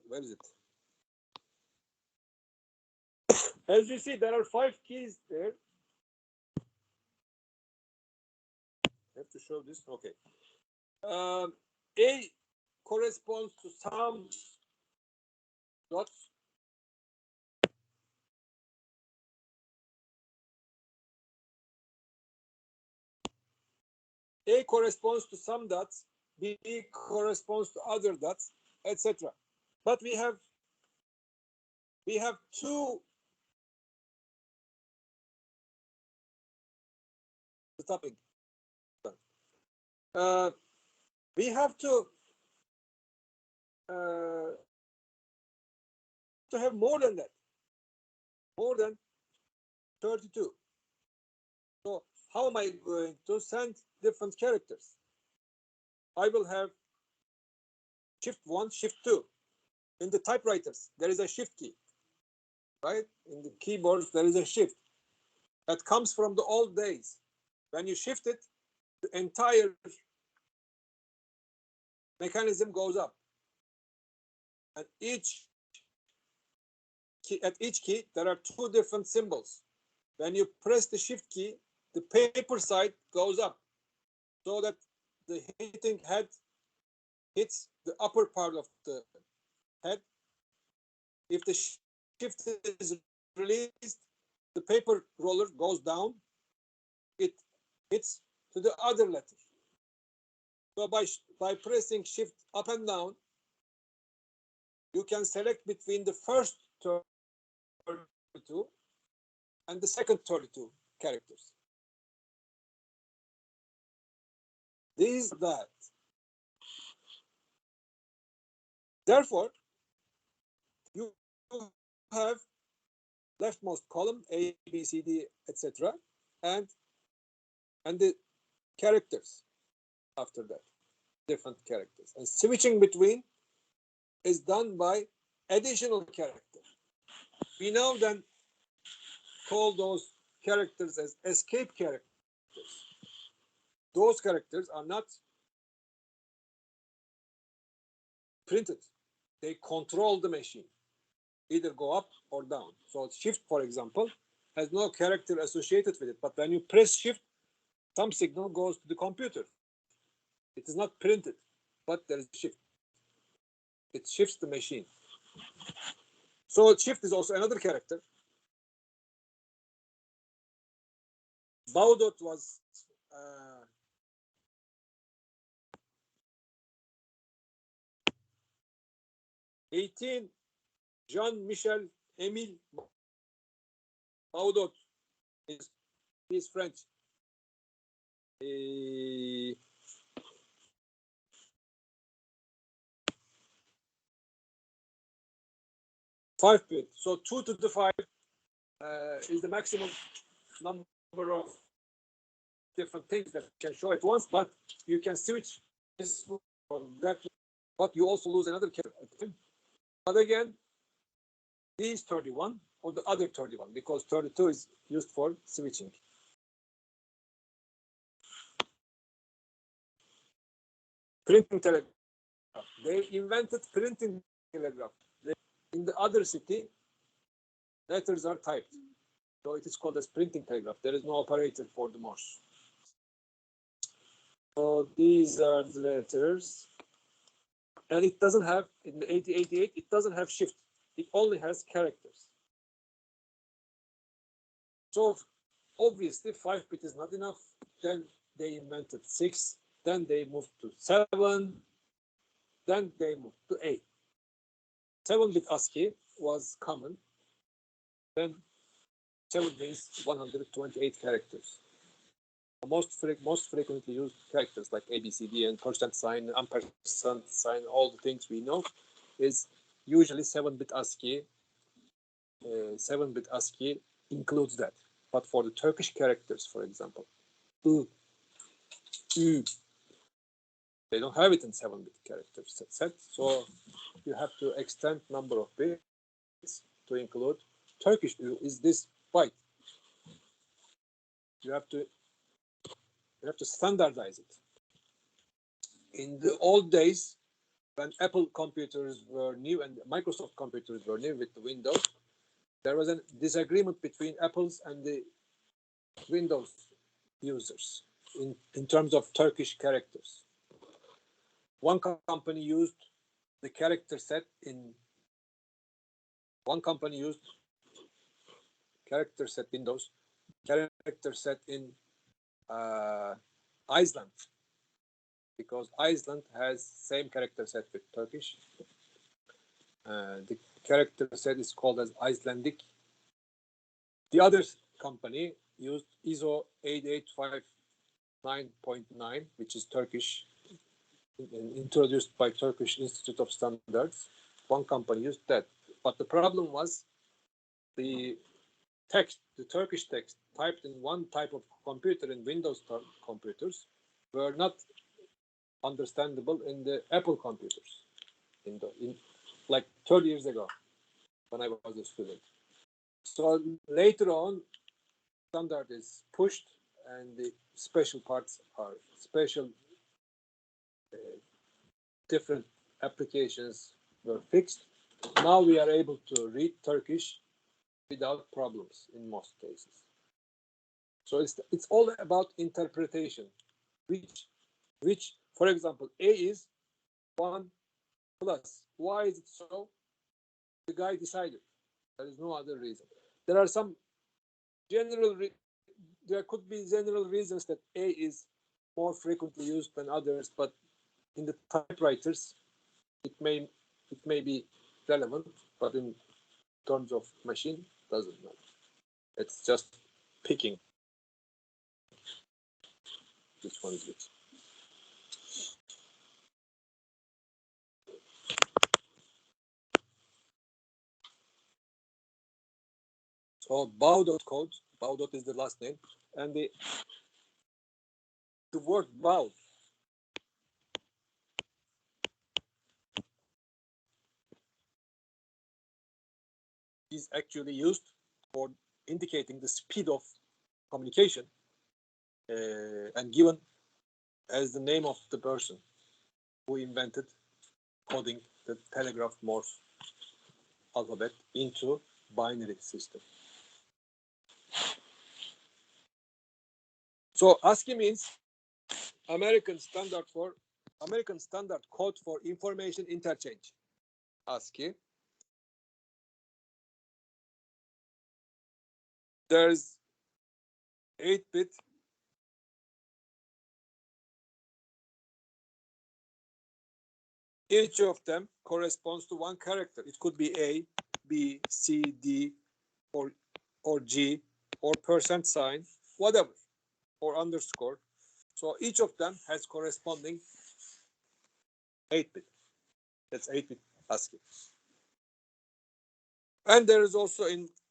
Where is it? As you see, there are 5 keys there. I have to show this. Okay. A corresponds to some dots. A corresponds to some dots. B corresponds to other dots, etc. But we have two. The topic. We have to have more than that, more than 32. So how am I going to send different characters? I will have shift 1, shift 2. In the typewriters, there is a shift key, right? In the keyboards, there is a shift that comes from the old days. When you shift it, the entire mechanism goes up. And at each key, there are 2 different symbols. When you press the shift key, the paper side goes up so that the hitting head hits the upper part of the head. If the shift is released, the paper roller goes down. It hits to the other letter. So by pressing shift up and down, you can select between the first 32 and the second 32 characters. These that. Therefore, you have leftmost column A, B, C, D, etc., and the characters after that, different characters, and switching between is done by additional characters. We now then call those characters as escape characters. Those characters are not printed. They control the machine, either go up or down. So shift, for example, has no character associated with it. But when you press shift, some signal goes to the computer. It is not printed, but there is a shift. It shifts the machine. So shift is also another character. Baudot was 18 Jean-Michel Émile Baudot. He's French. 5-bit. So 2 to the 5 is the maximum number of different things that can show at once, but you can switch this or that, but you also lose another character. But again, these 31 or the other 31, because 32 is used for switching. Printing telegraph. They invented printing telegraph. In the other city, letters are typed. So it is called as printing telegraph. There is no operator for the Morse. So these are the letters. And it doesn't have, in the 8088, it doesn't have shift. It only has characters. So obviously 5-bit is not enough. Then they invented 6. Then they moved to 7. Then they moved to 8. 7-bit ASCII was common. Then 7 means 128 characters. The most frequently used characters like ABCD and percent sign, ampersand sign, all the things we know, is usually 7-bit ASCII. 7-bit ASCII includes that. But for the Turkish characters, for example, ü, they don't have it in 7-bit character set. So you have to extend number of bits to include Turkish ü is this byte. You have to standardize it. In the old days, when Apple computers were new and Microsoft computers were new with the Windows, there was a disagreement between Apple's and the Windows users in terms of Turkish characters. One company used the character set in Windows, character set in Iceland, because Iceland has same character set with Turkish. The character set is called as Icelandic. The other company used ISO 8859.9, which is Turkish, introduced by Turkish Institute of Standards. One company used that. But the problem was the Turkish text typed in one type of computer in Windows computers were not understandable in the Apple computers in like 30 years ago when I was a student. So later on, standard is pushed and the special parts are special, different applications were fixed. Now we are able to read Turkish without problems in most cases. So it's all about interpretation, which for example, A is 1 plus. Why is it so? The guy decided. There is no other reason. There are some there could be general reasons that A is more frequently used than others, but in the typewriters, it may be relevant, but in terms of machine, doesn't matter. It's just picking which one is which. So Baudot code, Baudot is the last name, and the word Baud is actually used for indicating the speed of communication and given as the name of the person who invented coding the telegraph Morse alphabet into binary system. So ASCII means American Standard Code for Information Interchange. ASCII. There's 8-bit. Each of them corresponds to one character. It could be A, B, C, D, or G, or percent sign, whatever, or underscore. So each of them has corresponding 8-bit. That's 8-bit ASCII. And there is also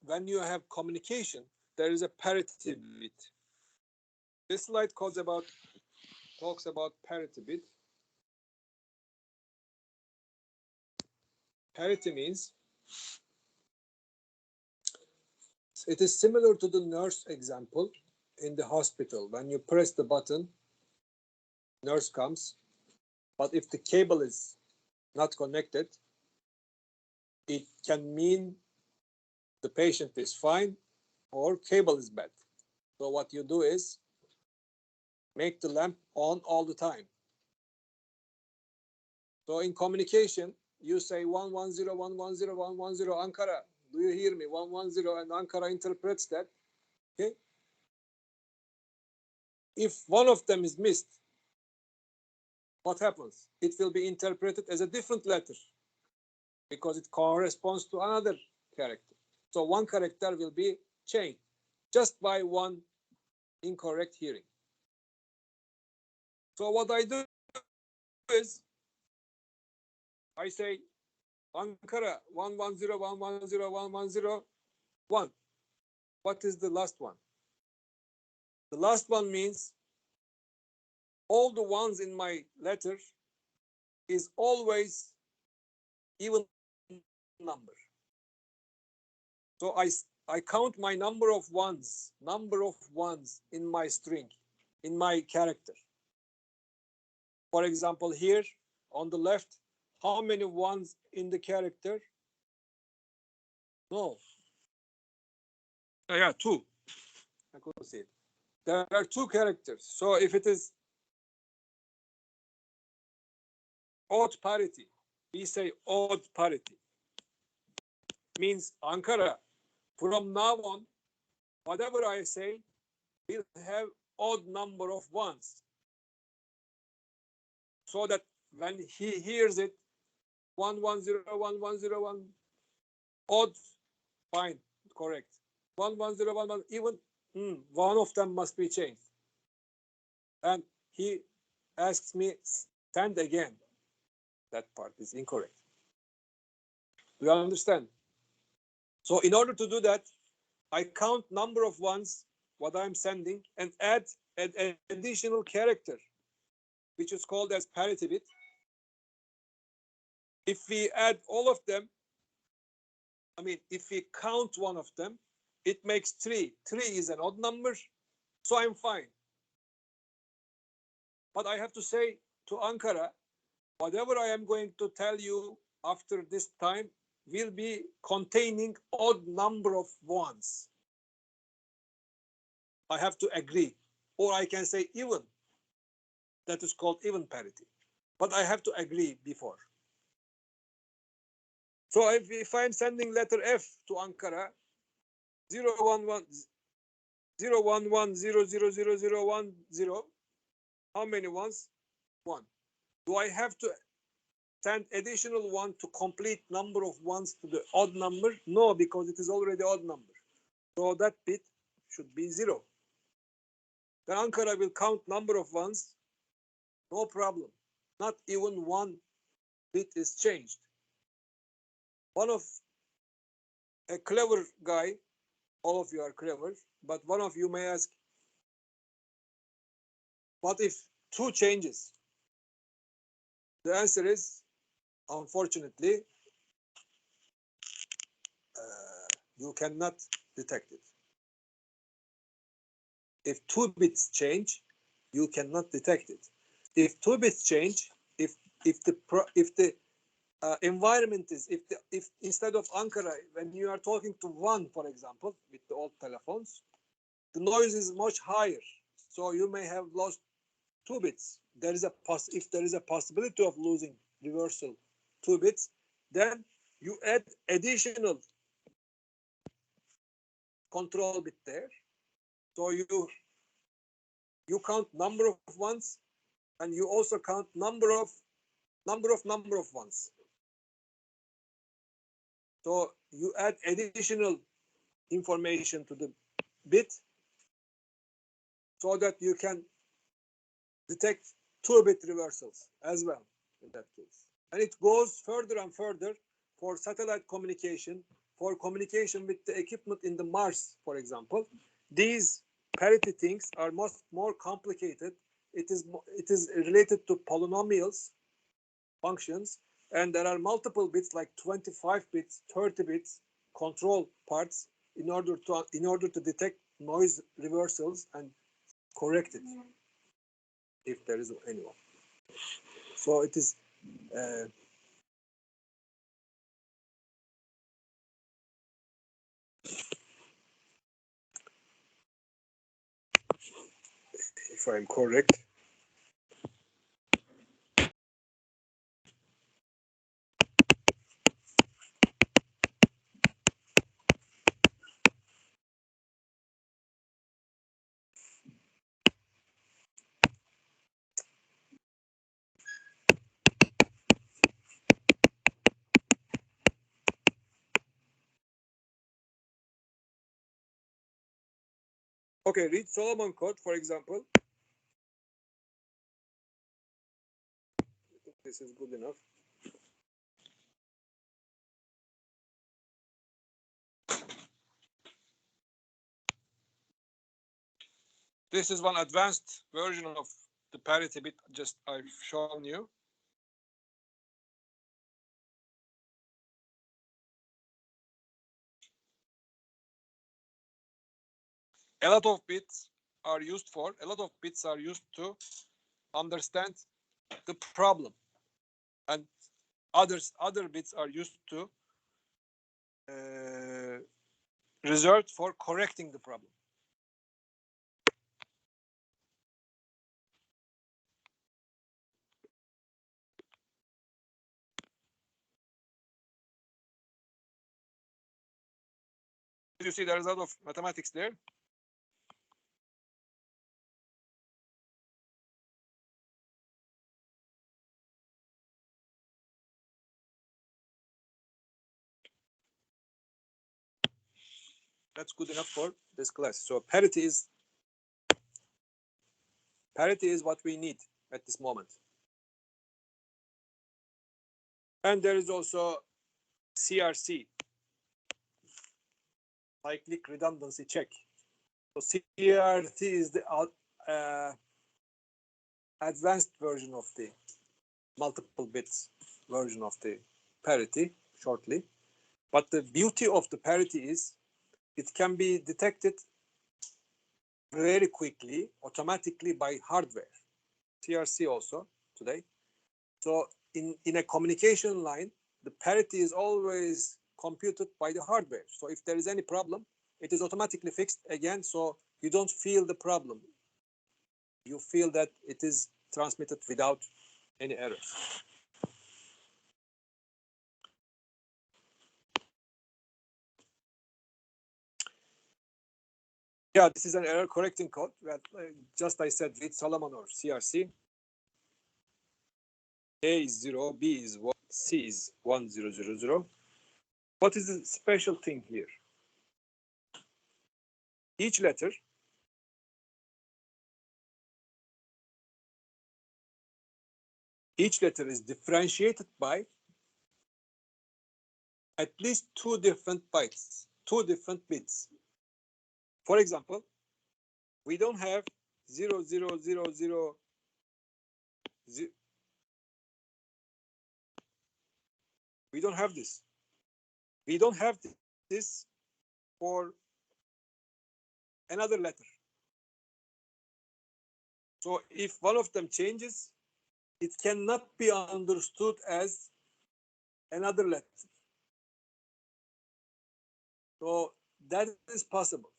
when you have communication, there is a parity bit. This slide talks about parity bit. Parity means it is similar to the nurse example in the hospital. When you press the button, nurse comes, but if the cable is not connected, it can mean the patient is fine or cable is bad. So what you do is make the lamp on all the time. So in communication, you say 110, 110, 110, Ankara. Do you hear me? 110, and Ankara interprets that. Okay. If one of them is missed, what happens? It will be interpreted as a different letter because it corresponds to another character. So one character will be changed just by one incorrect hearing. So what I do is I say Ankara 110, 110, 110, 1. What is the last one? The last one means all the ones in my letter is always even number. So I count my number of ones in my string, in my character. For example, here on the left, how many ones in the character? No. Yeah, 2. I couldn't see it. There are 2 characters. So if it is odd parity, we say odd parity. Means Ankara, from now on, whatever I say will have odd number of ones. So that when he hears it, 110, 110, 1, odd, fine, correct. 110, 110, even one of them must be changed. And he asks me, send again. That part is incorrect. Do you understand? So in order to do that, I count number of ones, what I'm sending, and add an additional character, which is called as parity bit. If we add all of them, if we count one of them, it makes 3. 3 is an odd number, so I'm fine. But I have to say to Ankara, whatever I am going to tell you after this time will be containing odd number of ones. I have to agree, or I can say even. That is called even parity. But I have to agree before. So if I'm sending letter F to Ankara, 011 011000010, how many ones? 1. Do I have to send additional 1 to complete number of ones to the odd number? No, because it is already odd number. So that bit should be 0. Then Ankara will count number of ones. No problem. Not even 1 bit is changed. One of a clever guy, all of you are clever, but one of you may ask, what if 2 changes? The answer is, unfortunately, you cannot detect it. If 2 bits change, you cannot detect it. If 2 bits change, if the environment is, if instead of Ankara, when you are talking to 1, for example, with the old telephones, the noise is much higher. So you may have lost 2 bits. If there is a possibility of losing reversal 2 bits, then you add additional control bit there. So you count number of ones, and you also count number of ones. So you add additional information to the bit so that you can detect 2-bit reversals as well in that case. And it goes further and further for satellite communication, for communication with the equipment in the Mars, for example. These parity things are more complicated. It is related to polynomials, functions, and there are multiple bits like 25 bits, 30 bits, control parts in order to detect noise reversals and correct it if there is anyone. So it is if I'm correct. Okay, read Solomon code, for example. This is good enough. This is one advanced version of the parity bit just I've shown you. A lot of bits are used to understand the problem, and other bits are used to reserved for correcting the problem. You see there is a lot of mathematics there. That's good enough for this class. So parity is what we need at this moment. And there is also CRC, cyclic redundancy check. So CRC is the advanced version of the multiple bits version of the parity shortly. But the beauty of the parity is it can be detected very quickly, automatically by hardware. CRC also today. So in a communication line, the parity is always computed by the hardware. So if there is any problem, it is automatically fixed again. So you don't feel the problem. You feel that it is transmitted without any errors. Yeah, this is an error correcting code. Just I said read Solomon or CRC. A is 0, B is 1, C is 1, 0, 0, 0. What is the special thing here? Each letter is differentiated by at least two different bytes, two different bits. For example, we don't have 0, 0, 0, 0, 0. We don't have this. We don't have this for another letter. So if one of them changes, it cannot be understood as another letter. So that is possible.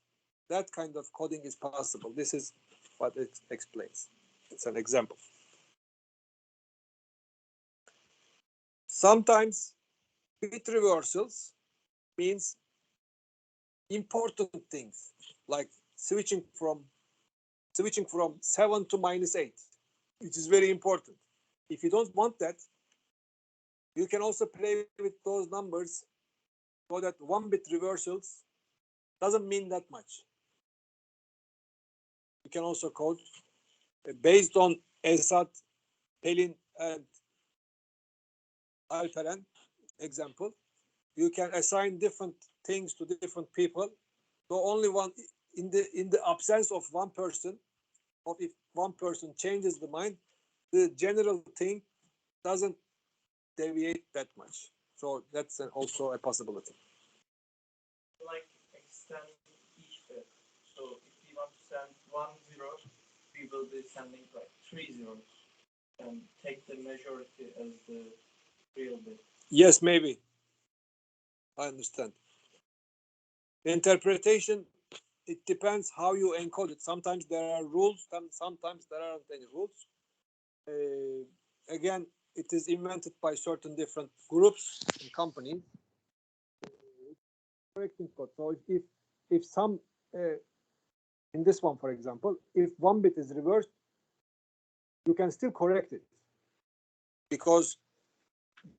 That kind of coding is possible. This is what it explains. It's an example. Sometimes bit reversals means important things like switching from 7 to -8, which is very important. If you don't want that, you can also play with those numbers so that 1-bit reversals doesn't mean that much. You can also code based on Esad, Pelin, and Alperen example. You can assign different things to different people. So only one in the absence of one person, or if one person changes the mind, the general thing doesn't deviate that much. So that's also a possibility. Like extend each bit. So if we want to send 1 0, we will be sending like 3 zeros and take the majority as the real bit. Yes, maybe. I understand. Interpretation, it depends how you encode it. Sometimes there are rules, sometimes there aren't any rules. Again, it is invented by certain different groups and companies. Correcting code. So if some in this one, for example, if 1 bit is reversed, you can still correct it because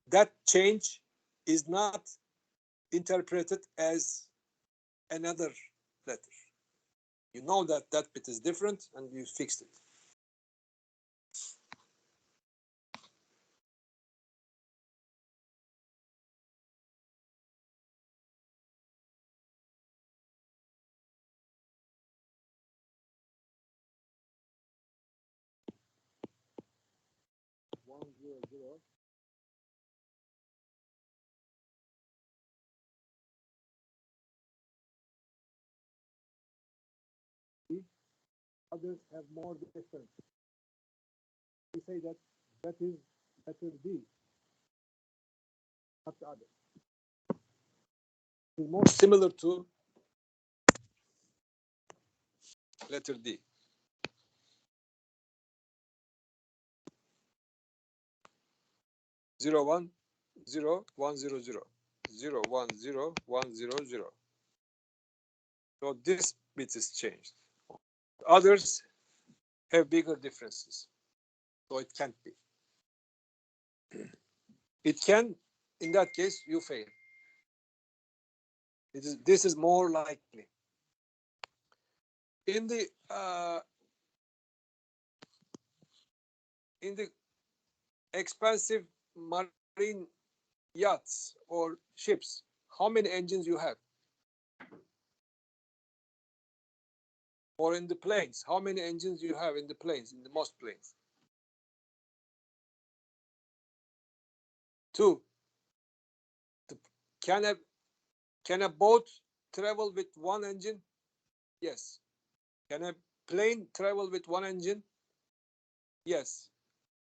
that change is not interpreted as another letter. You know that that bit is different and you fixed it. Others have more difference. We say that that is letter D, not the other. It's more similar to letter D. Zero one zero 1 0 0 0 1 0 1 0 0. So this bit is changed. Others have bigger differences. So it can't be. It can, in that case, you fail. This is more likely. In the expensive marine yachts or ships, how many engines you have? Or in the planes, how many engines you have in the planes, in the most planes? 2. Can a boat travel with one engine? Yes. Can a plane travel with one engine? Yes.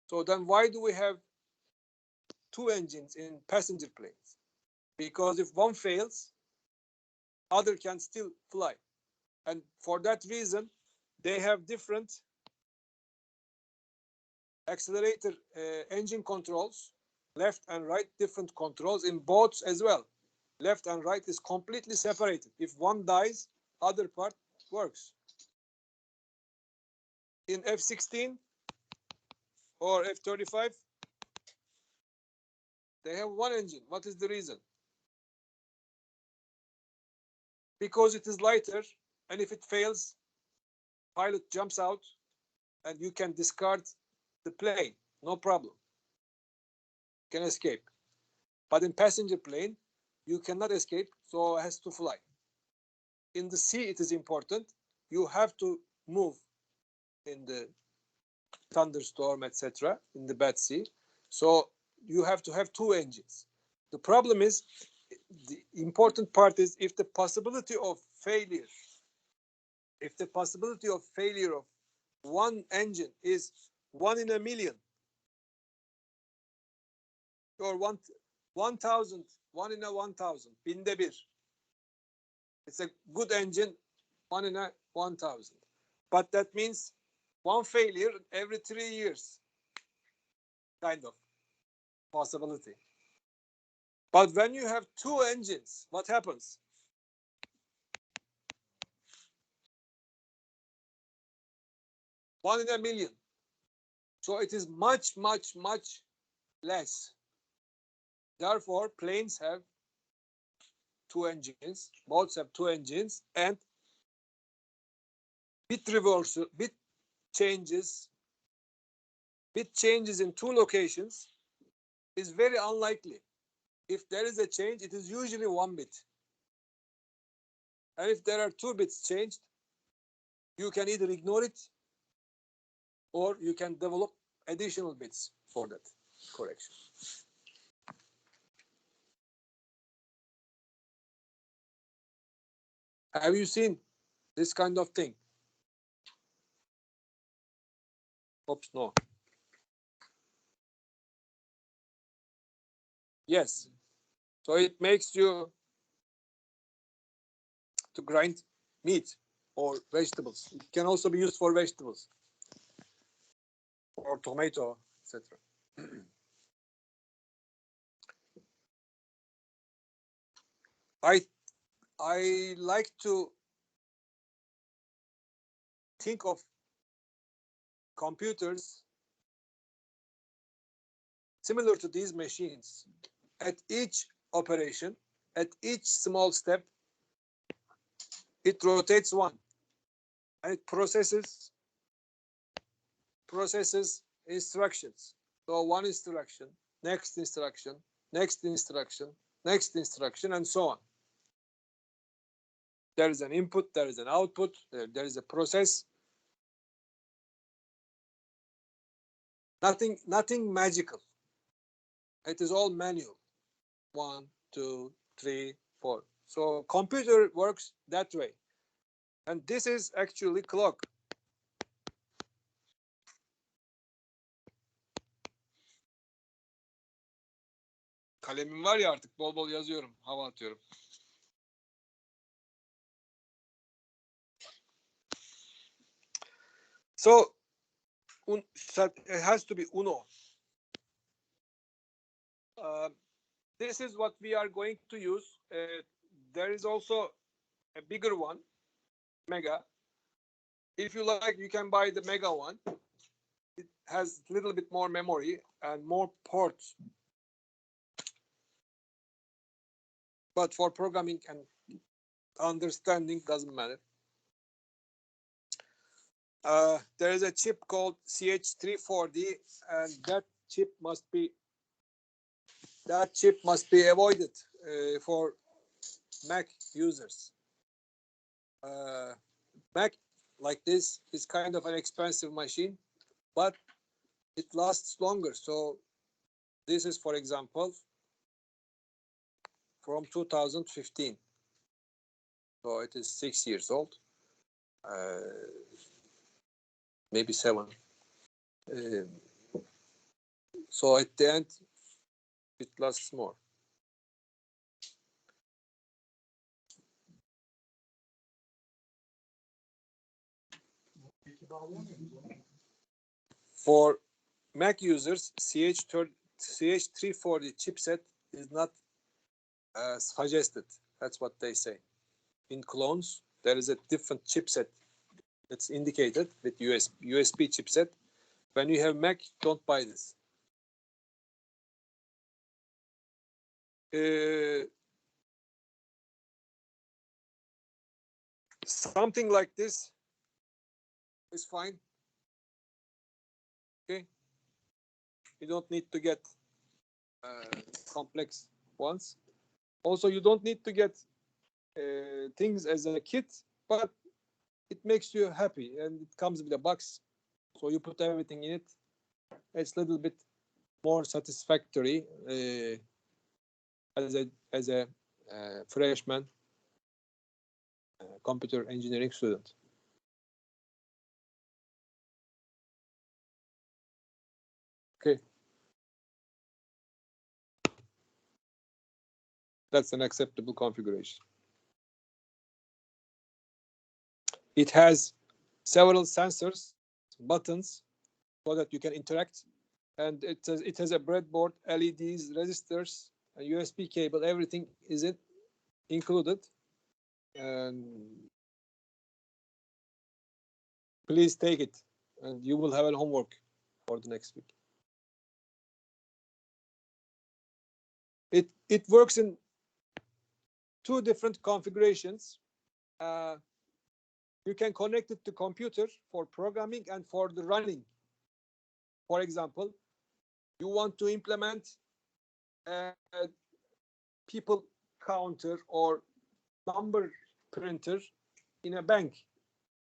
So then why do we have 2 engines in passenger planes? Because if one fails, other can still fly. And for that reason, they have different accelerator engine controls, left and right, different controls in boats as well. Left and right is completely separated. If one dies, other part works. In F-16 or F-35, they have one engine. What is the reason? Because it is lighter, and if it fails, pilot jumps out, and you can discard the plane, no problem. You can escape. But in passenger plane, you cannot escape, so it has to fly. In the sea, it is important. You have to move in the thunderstorm, etc., in the bad sea. So you have to have 2 engines. The problem is, the important part is if the possibility of failure of one engine is 1 in a million, or 1,000, 1 in a 1,000, binde bir. It's a good engine, 1 in a 1,000. But that means one failure every 3 years, kind of possibility. But when you have 2 engines, what happens? One in a million. So it is much, much, much less. Therefore, planes have 2 engines, boats have 2 engines, and bit changes in 2 locations is very unlikely. If there is a change, it is usually 1 bit. And if there are 2 bits changed, you can either ignore it or you can develop additional bits for that correction. Have you seen this kind of thing? Oops, no. Yes. So it makes you to grind meat or vegetables. It can also be used for vegetables or tomato, etc. I like to think of computers similar to these machines. At each operation, at each small step, it rotates 1. and it processes instructions. So one instruction, next instruction, next instruction, next instruction, and so on. There is an input, there is an output, there is a process. Nothing magical. It is all manual. 1, 2, 3, 4. So computer works that way. And this is actually clock. Kalemim var ya artık bol bol yazıyorum, hava atıyorum. So it has to be uno. This is what we are going to use. There is also a bigger one, mega. If you like, you can buy the mega one. It has a little bit more memory and more ports. But for programming and understanding, doesn't matter. There is a chip called CH340, and that chip must be avoided for Mac users. Mac, like this, is kind of an expensive machine, but it lasts longer. So this is, for example, from 2015. So it is 6 years old, maybe 7. So at the end, it lasts more. For Mac users, CH340 chipset is not suggested. That's what they say. In clones, there is a different chipset that's indicated with USB chipset. When you have Mac, don't buy this. Something like this is fine. Okay, you don't need to get complex ones. Also, you don't need to get things as a kit, but it makes you happy, and it comes with a box, so you put everything in it. It's a little bit more satisfactory as a freshman computer engineering student. Okay, that's an acceptable configuration. It has several sensors, buttons, so that you can interact, and it has a breadboard, LEDs, resistors, a USB cable. Everything is included. And please take it, and you will have a homework for the next week. It works in 2 different configurations. You can connect it to computer for programming and for the running. For example, you want to implement a people counter or number printer in a bank.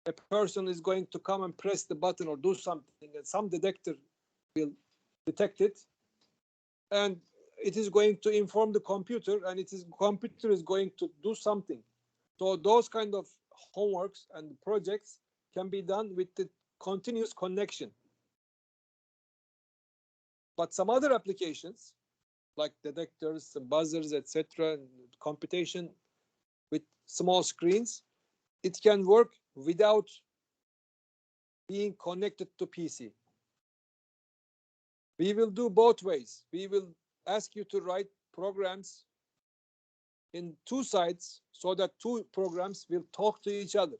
A person is going to come and press the button or do something, and some detector will detect it, and it is going to inform the computer, and computer is going to do something. So those kind of homeworks and projects can be done with the continuous connection. But some other applications, like detectors, buzzers, etc., computation with small screens, it can work without being connected to PC. We will do both ways. We will ask you to write programs in 2 sides so that 2 programs will talk to each other.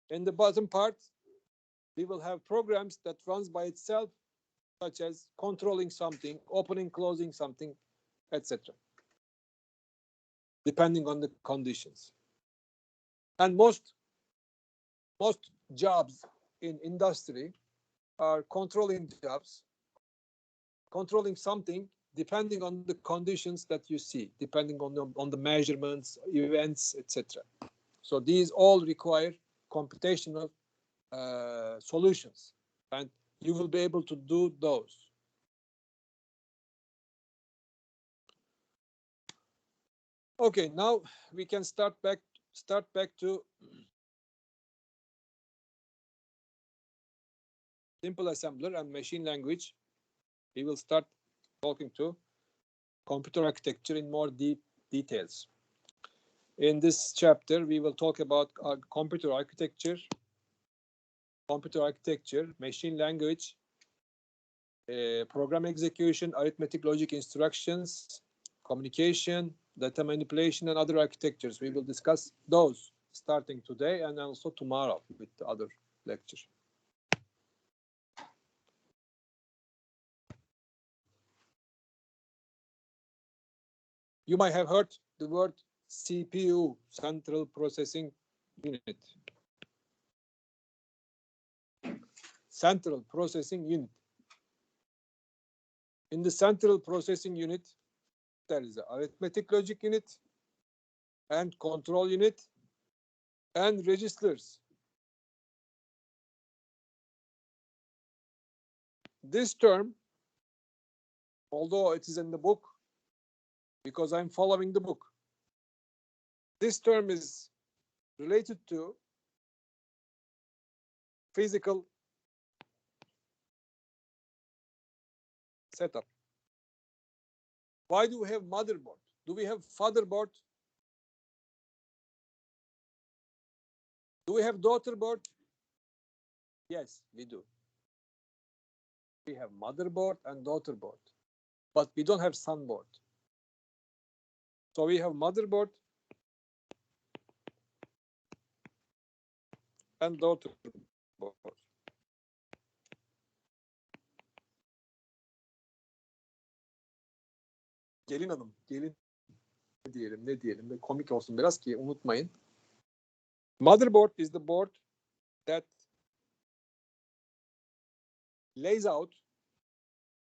In the bottom part, we will have programs that runs by itself, such as controlling something, opening, closing something, etc., depending on the conditions. And most most jobs in industry are controlling jobs, controlling something depending on the conditions that you see, depending on the measurements, events, etc. So these all require computational solutions, and you will be able to do those. Okay, now we can start back to simple assembler and machine language. We will start talking to computer architecture in more deep details. In this chapter, we will talk about computer architecture, machine language, program execution, arithmetic logic instructions, communication, data manipulation, and other architectures. We will discuss those starting today and also tomorrow with the other lectures. You might have heard the word CPU, Central Processing Unit. Central Processing Unit. In the Central Processing Unit, there is an arithmetic logic unit and control unit and registers. This term, although it is in the book, because I'm following the book, this term is related to physical setup. Why do we have motherboard? Do we have fatherboard? Do we have daughterboard? Yes, we do. We have motherboard and daughterboard, but we don't have sonboard. So we have motherboard and daughterboard. Gelin hanım, gelin ne diyelim de komik olsun biraz ki unutmayın. Motherboard is the board that lays out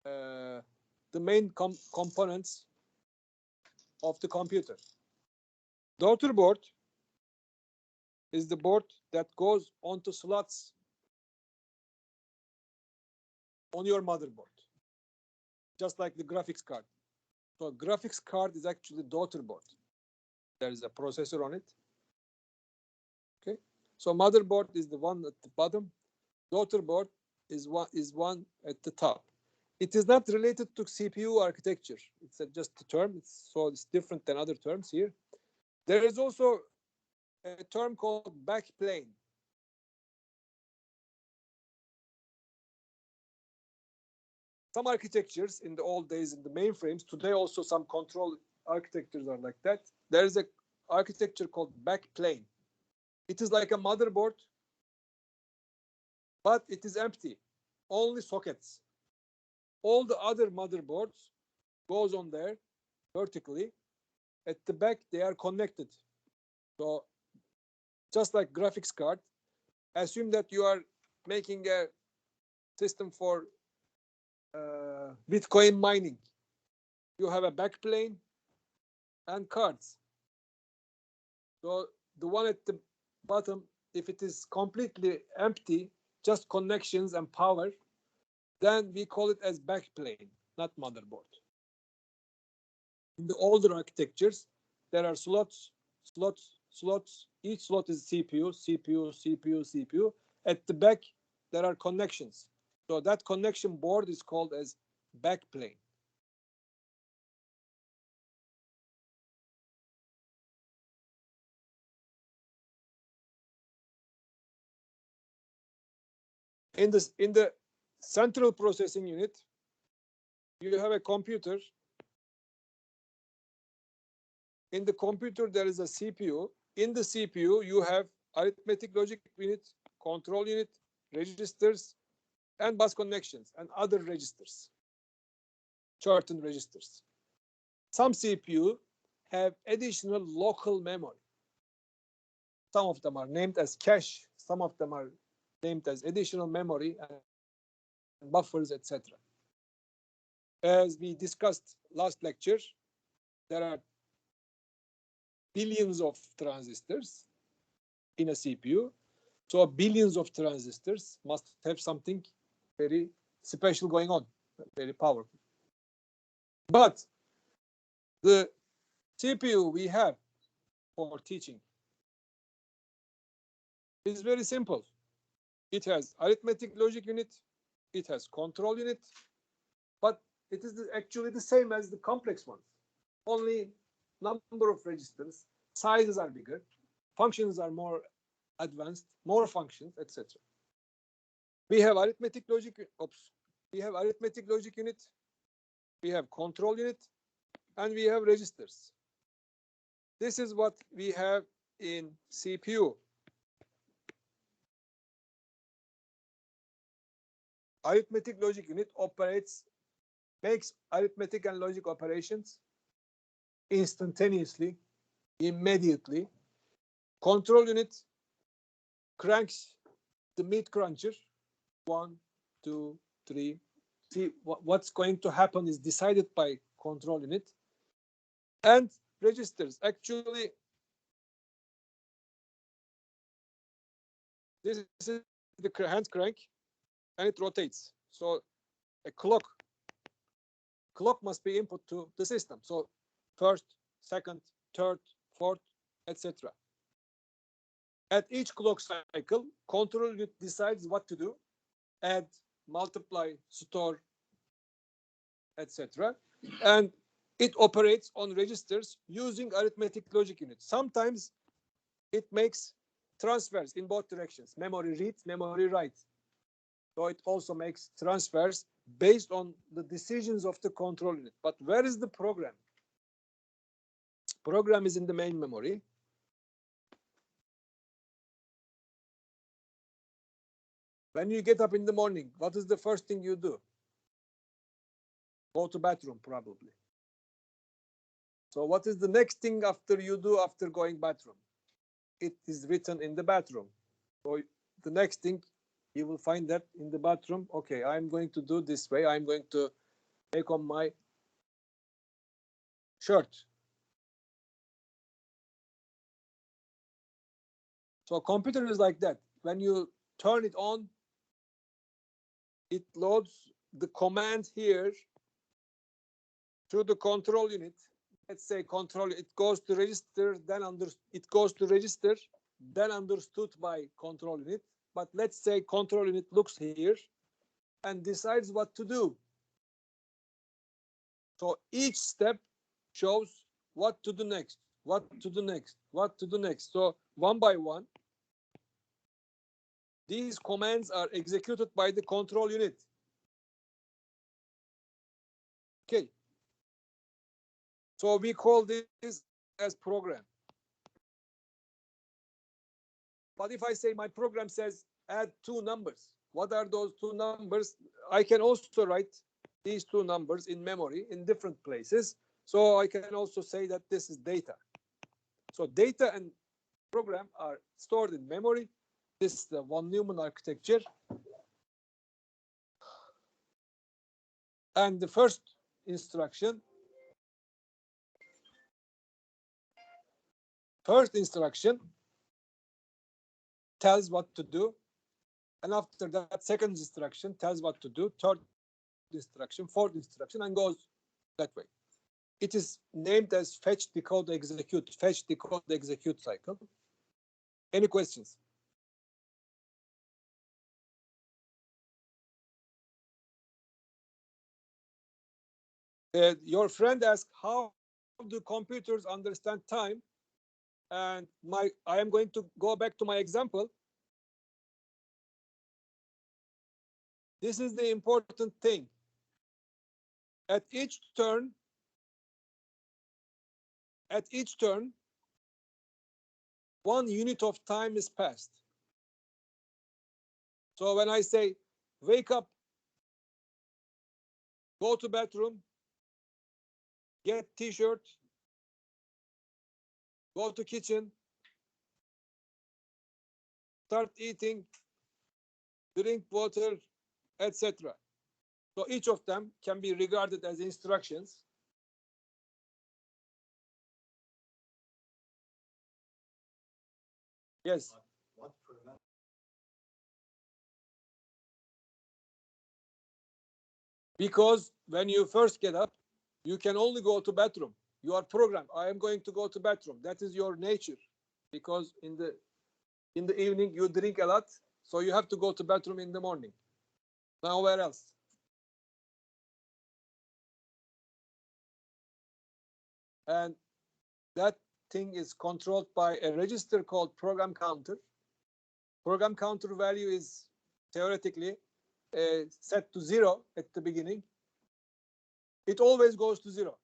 the main components of the computer. Daughterboard is the board that goes onto slots on your motherboard, just like the graphics card. So graphics card is actually daughterboard. There is a processor on it. Okay, so motherboard is the one at the bottom. Daughterboard is one at the top. It is not related to CPU architecture. It's just a term. So it's different than other terms here. There is also a term called backplane. Some architectures in the old days in the mainframes, today also some control architectures are like that. There is an architecture called backplane. It is like a motherboard, but it is empty, only sockets. All the other motherboards goes on there vertically. At the back, they are connected. So just like graphics card, assume that you are making a system for Bitcoin mining. You have a backplane and cards. So the one at the bottom, if it is completely empty, just connections and power, then we call it as backplane, not motherboard. In the older architectures, there are slots. Each slot is CPU. At the back, there are connections. So that connection board is called as backplane. In the central processing unit, you have a computer. In the computer, there is a CPU. In the CPU, you have arithmetic logic unit, control unit, registers, and bus connections, and other registers, certain registers. Some CPU have additional local memory. Some of them are named as cache Some of them are named as additional memory and buffers, etc. As we discussed last lecture, there are billions of transistors in a CPU. So billions of transistors must have something very special going on, very powerful. But the CPU we have for teaching is very simple. It has arithmetic logic unit, it has control unit, but it is actually the same as the complex ones. Only number of registers, sizes are bigger, functions are more advanced, more functions, etc. We have arithmetic logic. We have arithmetic logic unit, we have control unit, and we have registers. This is what we have in CPU. Arithmetic logic unit makes arithmetic and logic operations instantaneously, immediately. Control unit cranks the meat cruncher. 1, 2, 3. See, what's going to happen is decided by control unit. And registers. Actually, this is the hand crank, and it rotates. So a clock must be input to the system. So first, second, third, fourth, etc. At each clock cycle, control unit decides what to do: add, multiply, store, etc. And it operates on registers using arithmetic logic unit. Sometimes it makes transfers in both directions: memory read, memory write. So it also makes transfers based on the decisions of the control unit. But where is the program? Program is in the main memory. When you get up in the morning, what is the first thing you do? Go to bathroom, probably. So what is the next thing after you do after going bathroom? It is written in the bathroom. So the next thing, you will find that in the bathroom. Okay, I'm going to do this way. I'm going to take on my shirt. So computer is like that. When you turn it on, it loads the command here to the control unit. Let's say control, it goes to register, then then understood by control unit. But let's say control unit looks here and decides what to do. So each step shows what to do next, what to do next, what to do next. So one by one, these commands are executed by the control unit. Okay. So we call this as program. But if I say my program says add 2 numbers, what are those 2 numbers? I can also write these 2 numbers in memory in different places. So I can also say that this is data. So data and program are stored in memory. This is the von Neumann architecture. And the first instruction tells what to do. And after that, second instruction tells what to do, third instruction, fourth instruction, and goes that way. It is named as fetch, decode, execute cycle. Any questions? Your friend asked, how do computers understand time? And I am going to go back to my example. This is the important thing. At each turn, one unit of time is passed. So when I say, wake up, go to bathroom, get t-shirt, go to kitchen, start eating, drink water, etc. So each of them can be regarded as instructions. Yes. Because when you first get up, you can only go to bathroom. You are programmed. I am going to go to bathroom. That is your nature. Because in the evening you drink a lot, so you have to go to bathroom in the morning. Now where else? And that thing is controlled by a register called program counter. Program counter value is theoretically set to 0 at the beginning. It always goes to 0.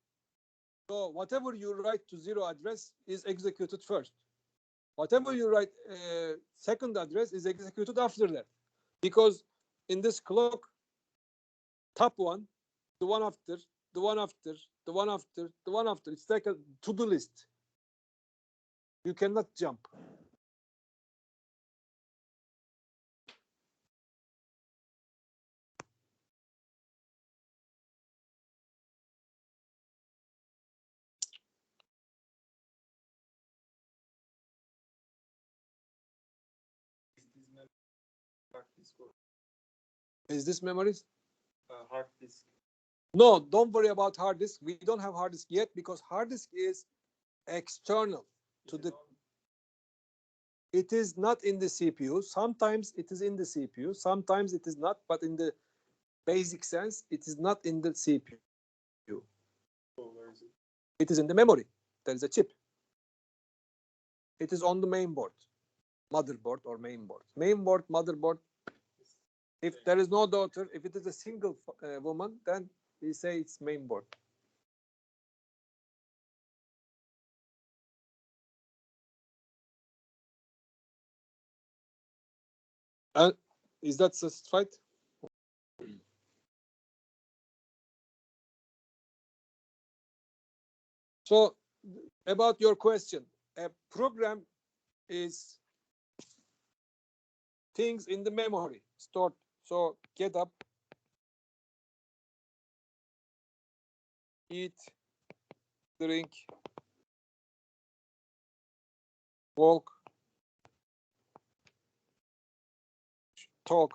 So whatever you write to 0 address is executed first. Whatever you write second address is executed after that. Because in this clock, top one, the one after, the one after, the one after, the one after. It's like a to-do list. You cannot jump. Is this memories? Hard disk. No, don't worry about hard disk. We don't have hard disk yet because hard disk is external to the. It is not in the CPU. Sometimes it is in the CPU. Sometimes it is not. But in the basic sense, it is not in the CPU. Oh, where is it? It is in the memory. There is a chip. It is on the main board, motherboard or main board. Main board, motherboard. If there is no daughter, if it is a single woman, then we say it's main board. Is that satisfied? So, about your question, a program is things in the memory stored. So, get up, eat, drink, walk, talk.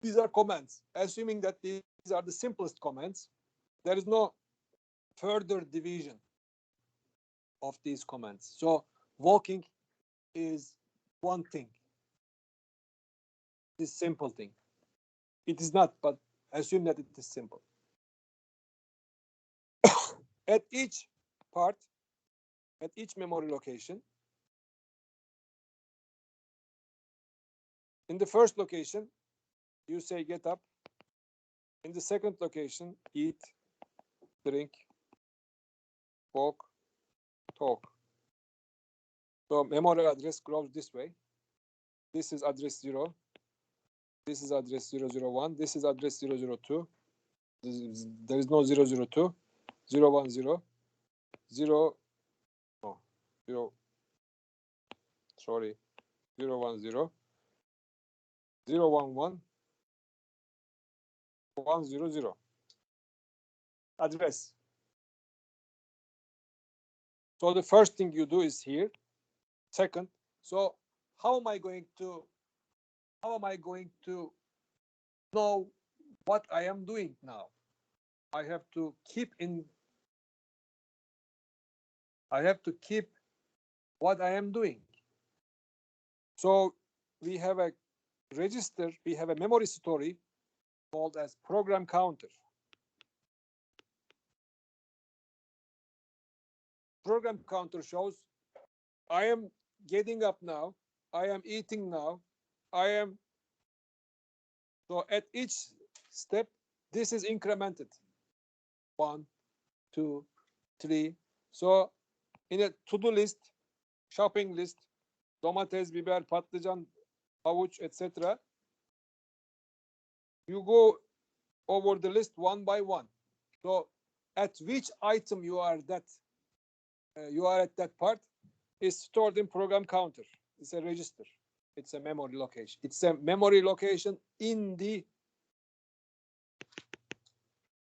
These are commands. Assuming that these are the simplest commands, there is no further division of these commands. So, walking is one thing, this simple thing. It is not, but assume that it is simple. At each part, at each memory location, in the first location, you say get up. In the second location, eat, drink, walk, talk. So memory address grows this way. This is address 0. This is address 001. This is address 002. There is no 002. 010. 0. No. 0. Sorry. 010. 011. 100. Address. So the first thing you do is here. Second. So how am I going to know what I am doing now? I have to keep what I am doing. So we have a register, we have a memory story called as program counter. Program counter shows I am getting up now, I am eating now, so at each step, this is incremented. 1, 2, 3. So in a to-do list, shopping list, domates, biber, patlıcan, havuç, etc. You go over the list one by one. So at which item you are at that part is stored in program counter. It's a register. It's a memory location. It's a memory location in the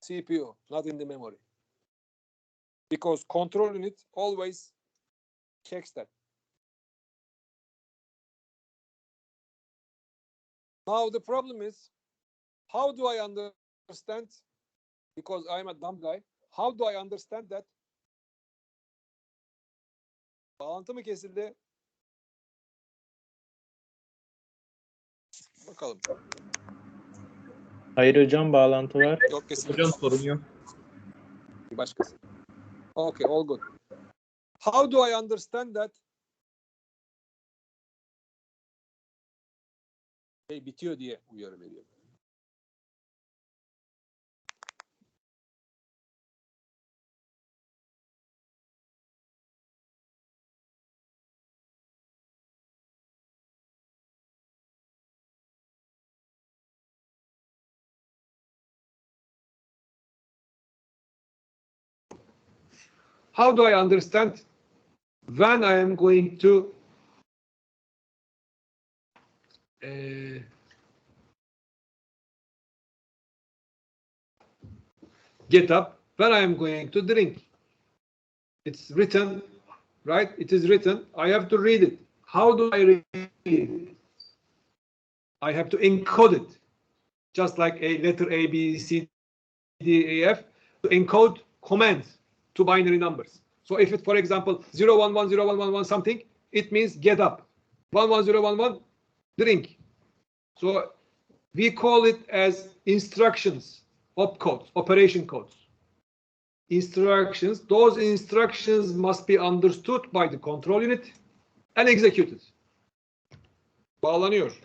CPU, not in the memory. Because control unit always checks that. Now the problem is, how do I understand, because I'm a dumb guy, how do I understand that? Bağlantı mı kesildi? Bakalım. Hayır hocam, bağlantı var. Yok, kesildi. Hocam sorun yok. Bir başkası. Okay, all good. How do I understand that? Bitiyor diye uyarı veriyor. How do I understand when I am going to get up, when I am going to drink? It's written, right? It is written. I have to read it. How do I read it? I have to encode it, just like a letter A, B, C, D, E, F, to encode commands to binary numbers. So if it, for example, 0110111 something, it means get up. 11011, drink. So we call it as instructions, opcodes, operation codes. Instructions, those instructions must be understood by the control unit and executed. Bağlanıyor.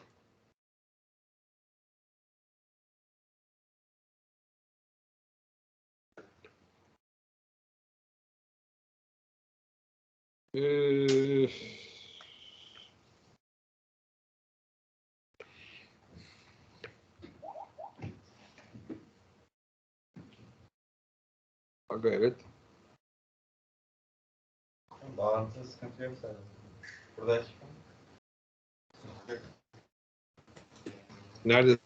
Aga evet. Bağlantıda sıkıntı yok zaten. Burada Nerede?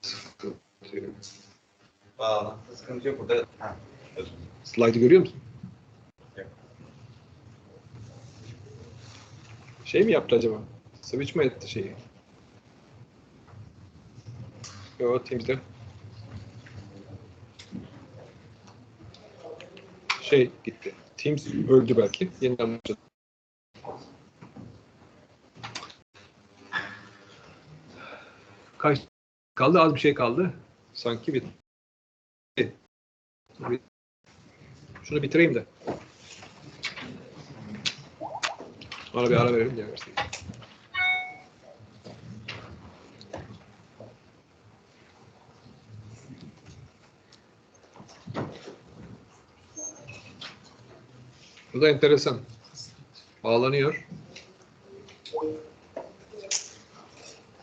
bağlantıda sıkıntı yok. Burada Slide'ı görüyor musun? Yok. Şey mi yaptı acaba? Switch mi etti şeyi? Yok, Teams'de. Şey gitti. Teams öldü belki. Yeniden başladı. Kaç kaldı? Az bir şey kaldı. Sanki bitti. Şunu bitireyim de. Sonra bir ara verelim diye versin. Bu da enteresan. Bağlanıyor.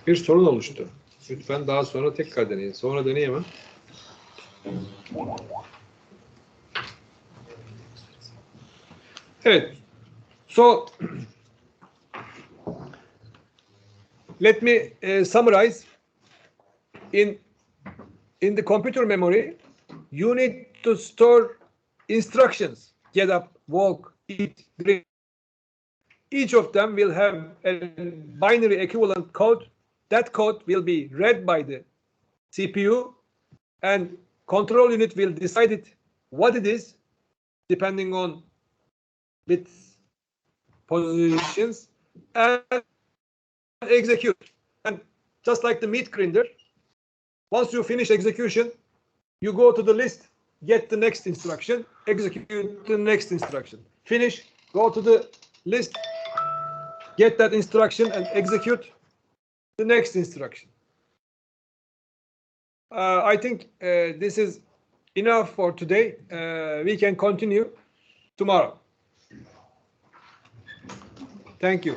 Bir sorun oluştu. Lütfen daha sonra tekrar deneyin. Sonra deneyemem. Evet. So let me summarize. In the computer memory, you need to store instructions. Get up, walk, eat, drink. Each of them will have a binary equivalent code. That code will be read by the CPU, and control unit will decide it what it is, depending on bits positions, and execute. And just like the meat grinder, once you finish execution, you go to the list, get the next instruction, execute the next instruction. Finish, go to the list, get that instruction, and execute the next instruction. I think this is enough for today. We can continue tomorrow. Thank you.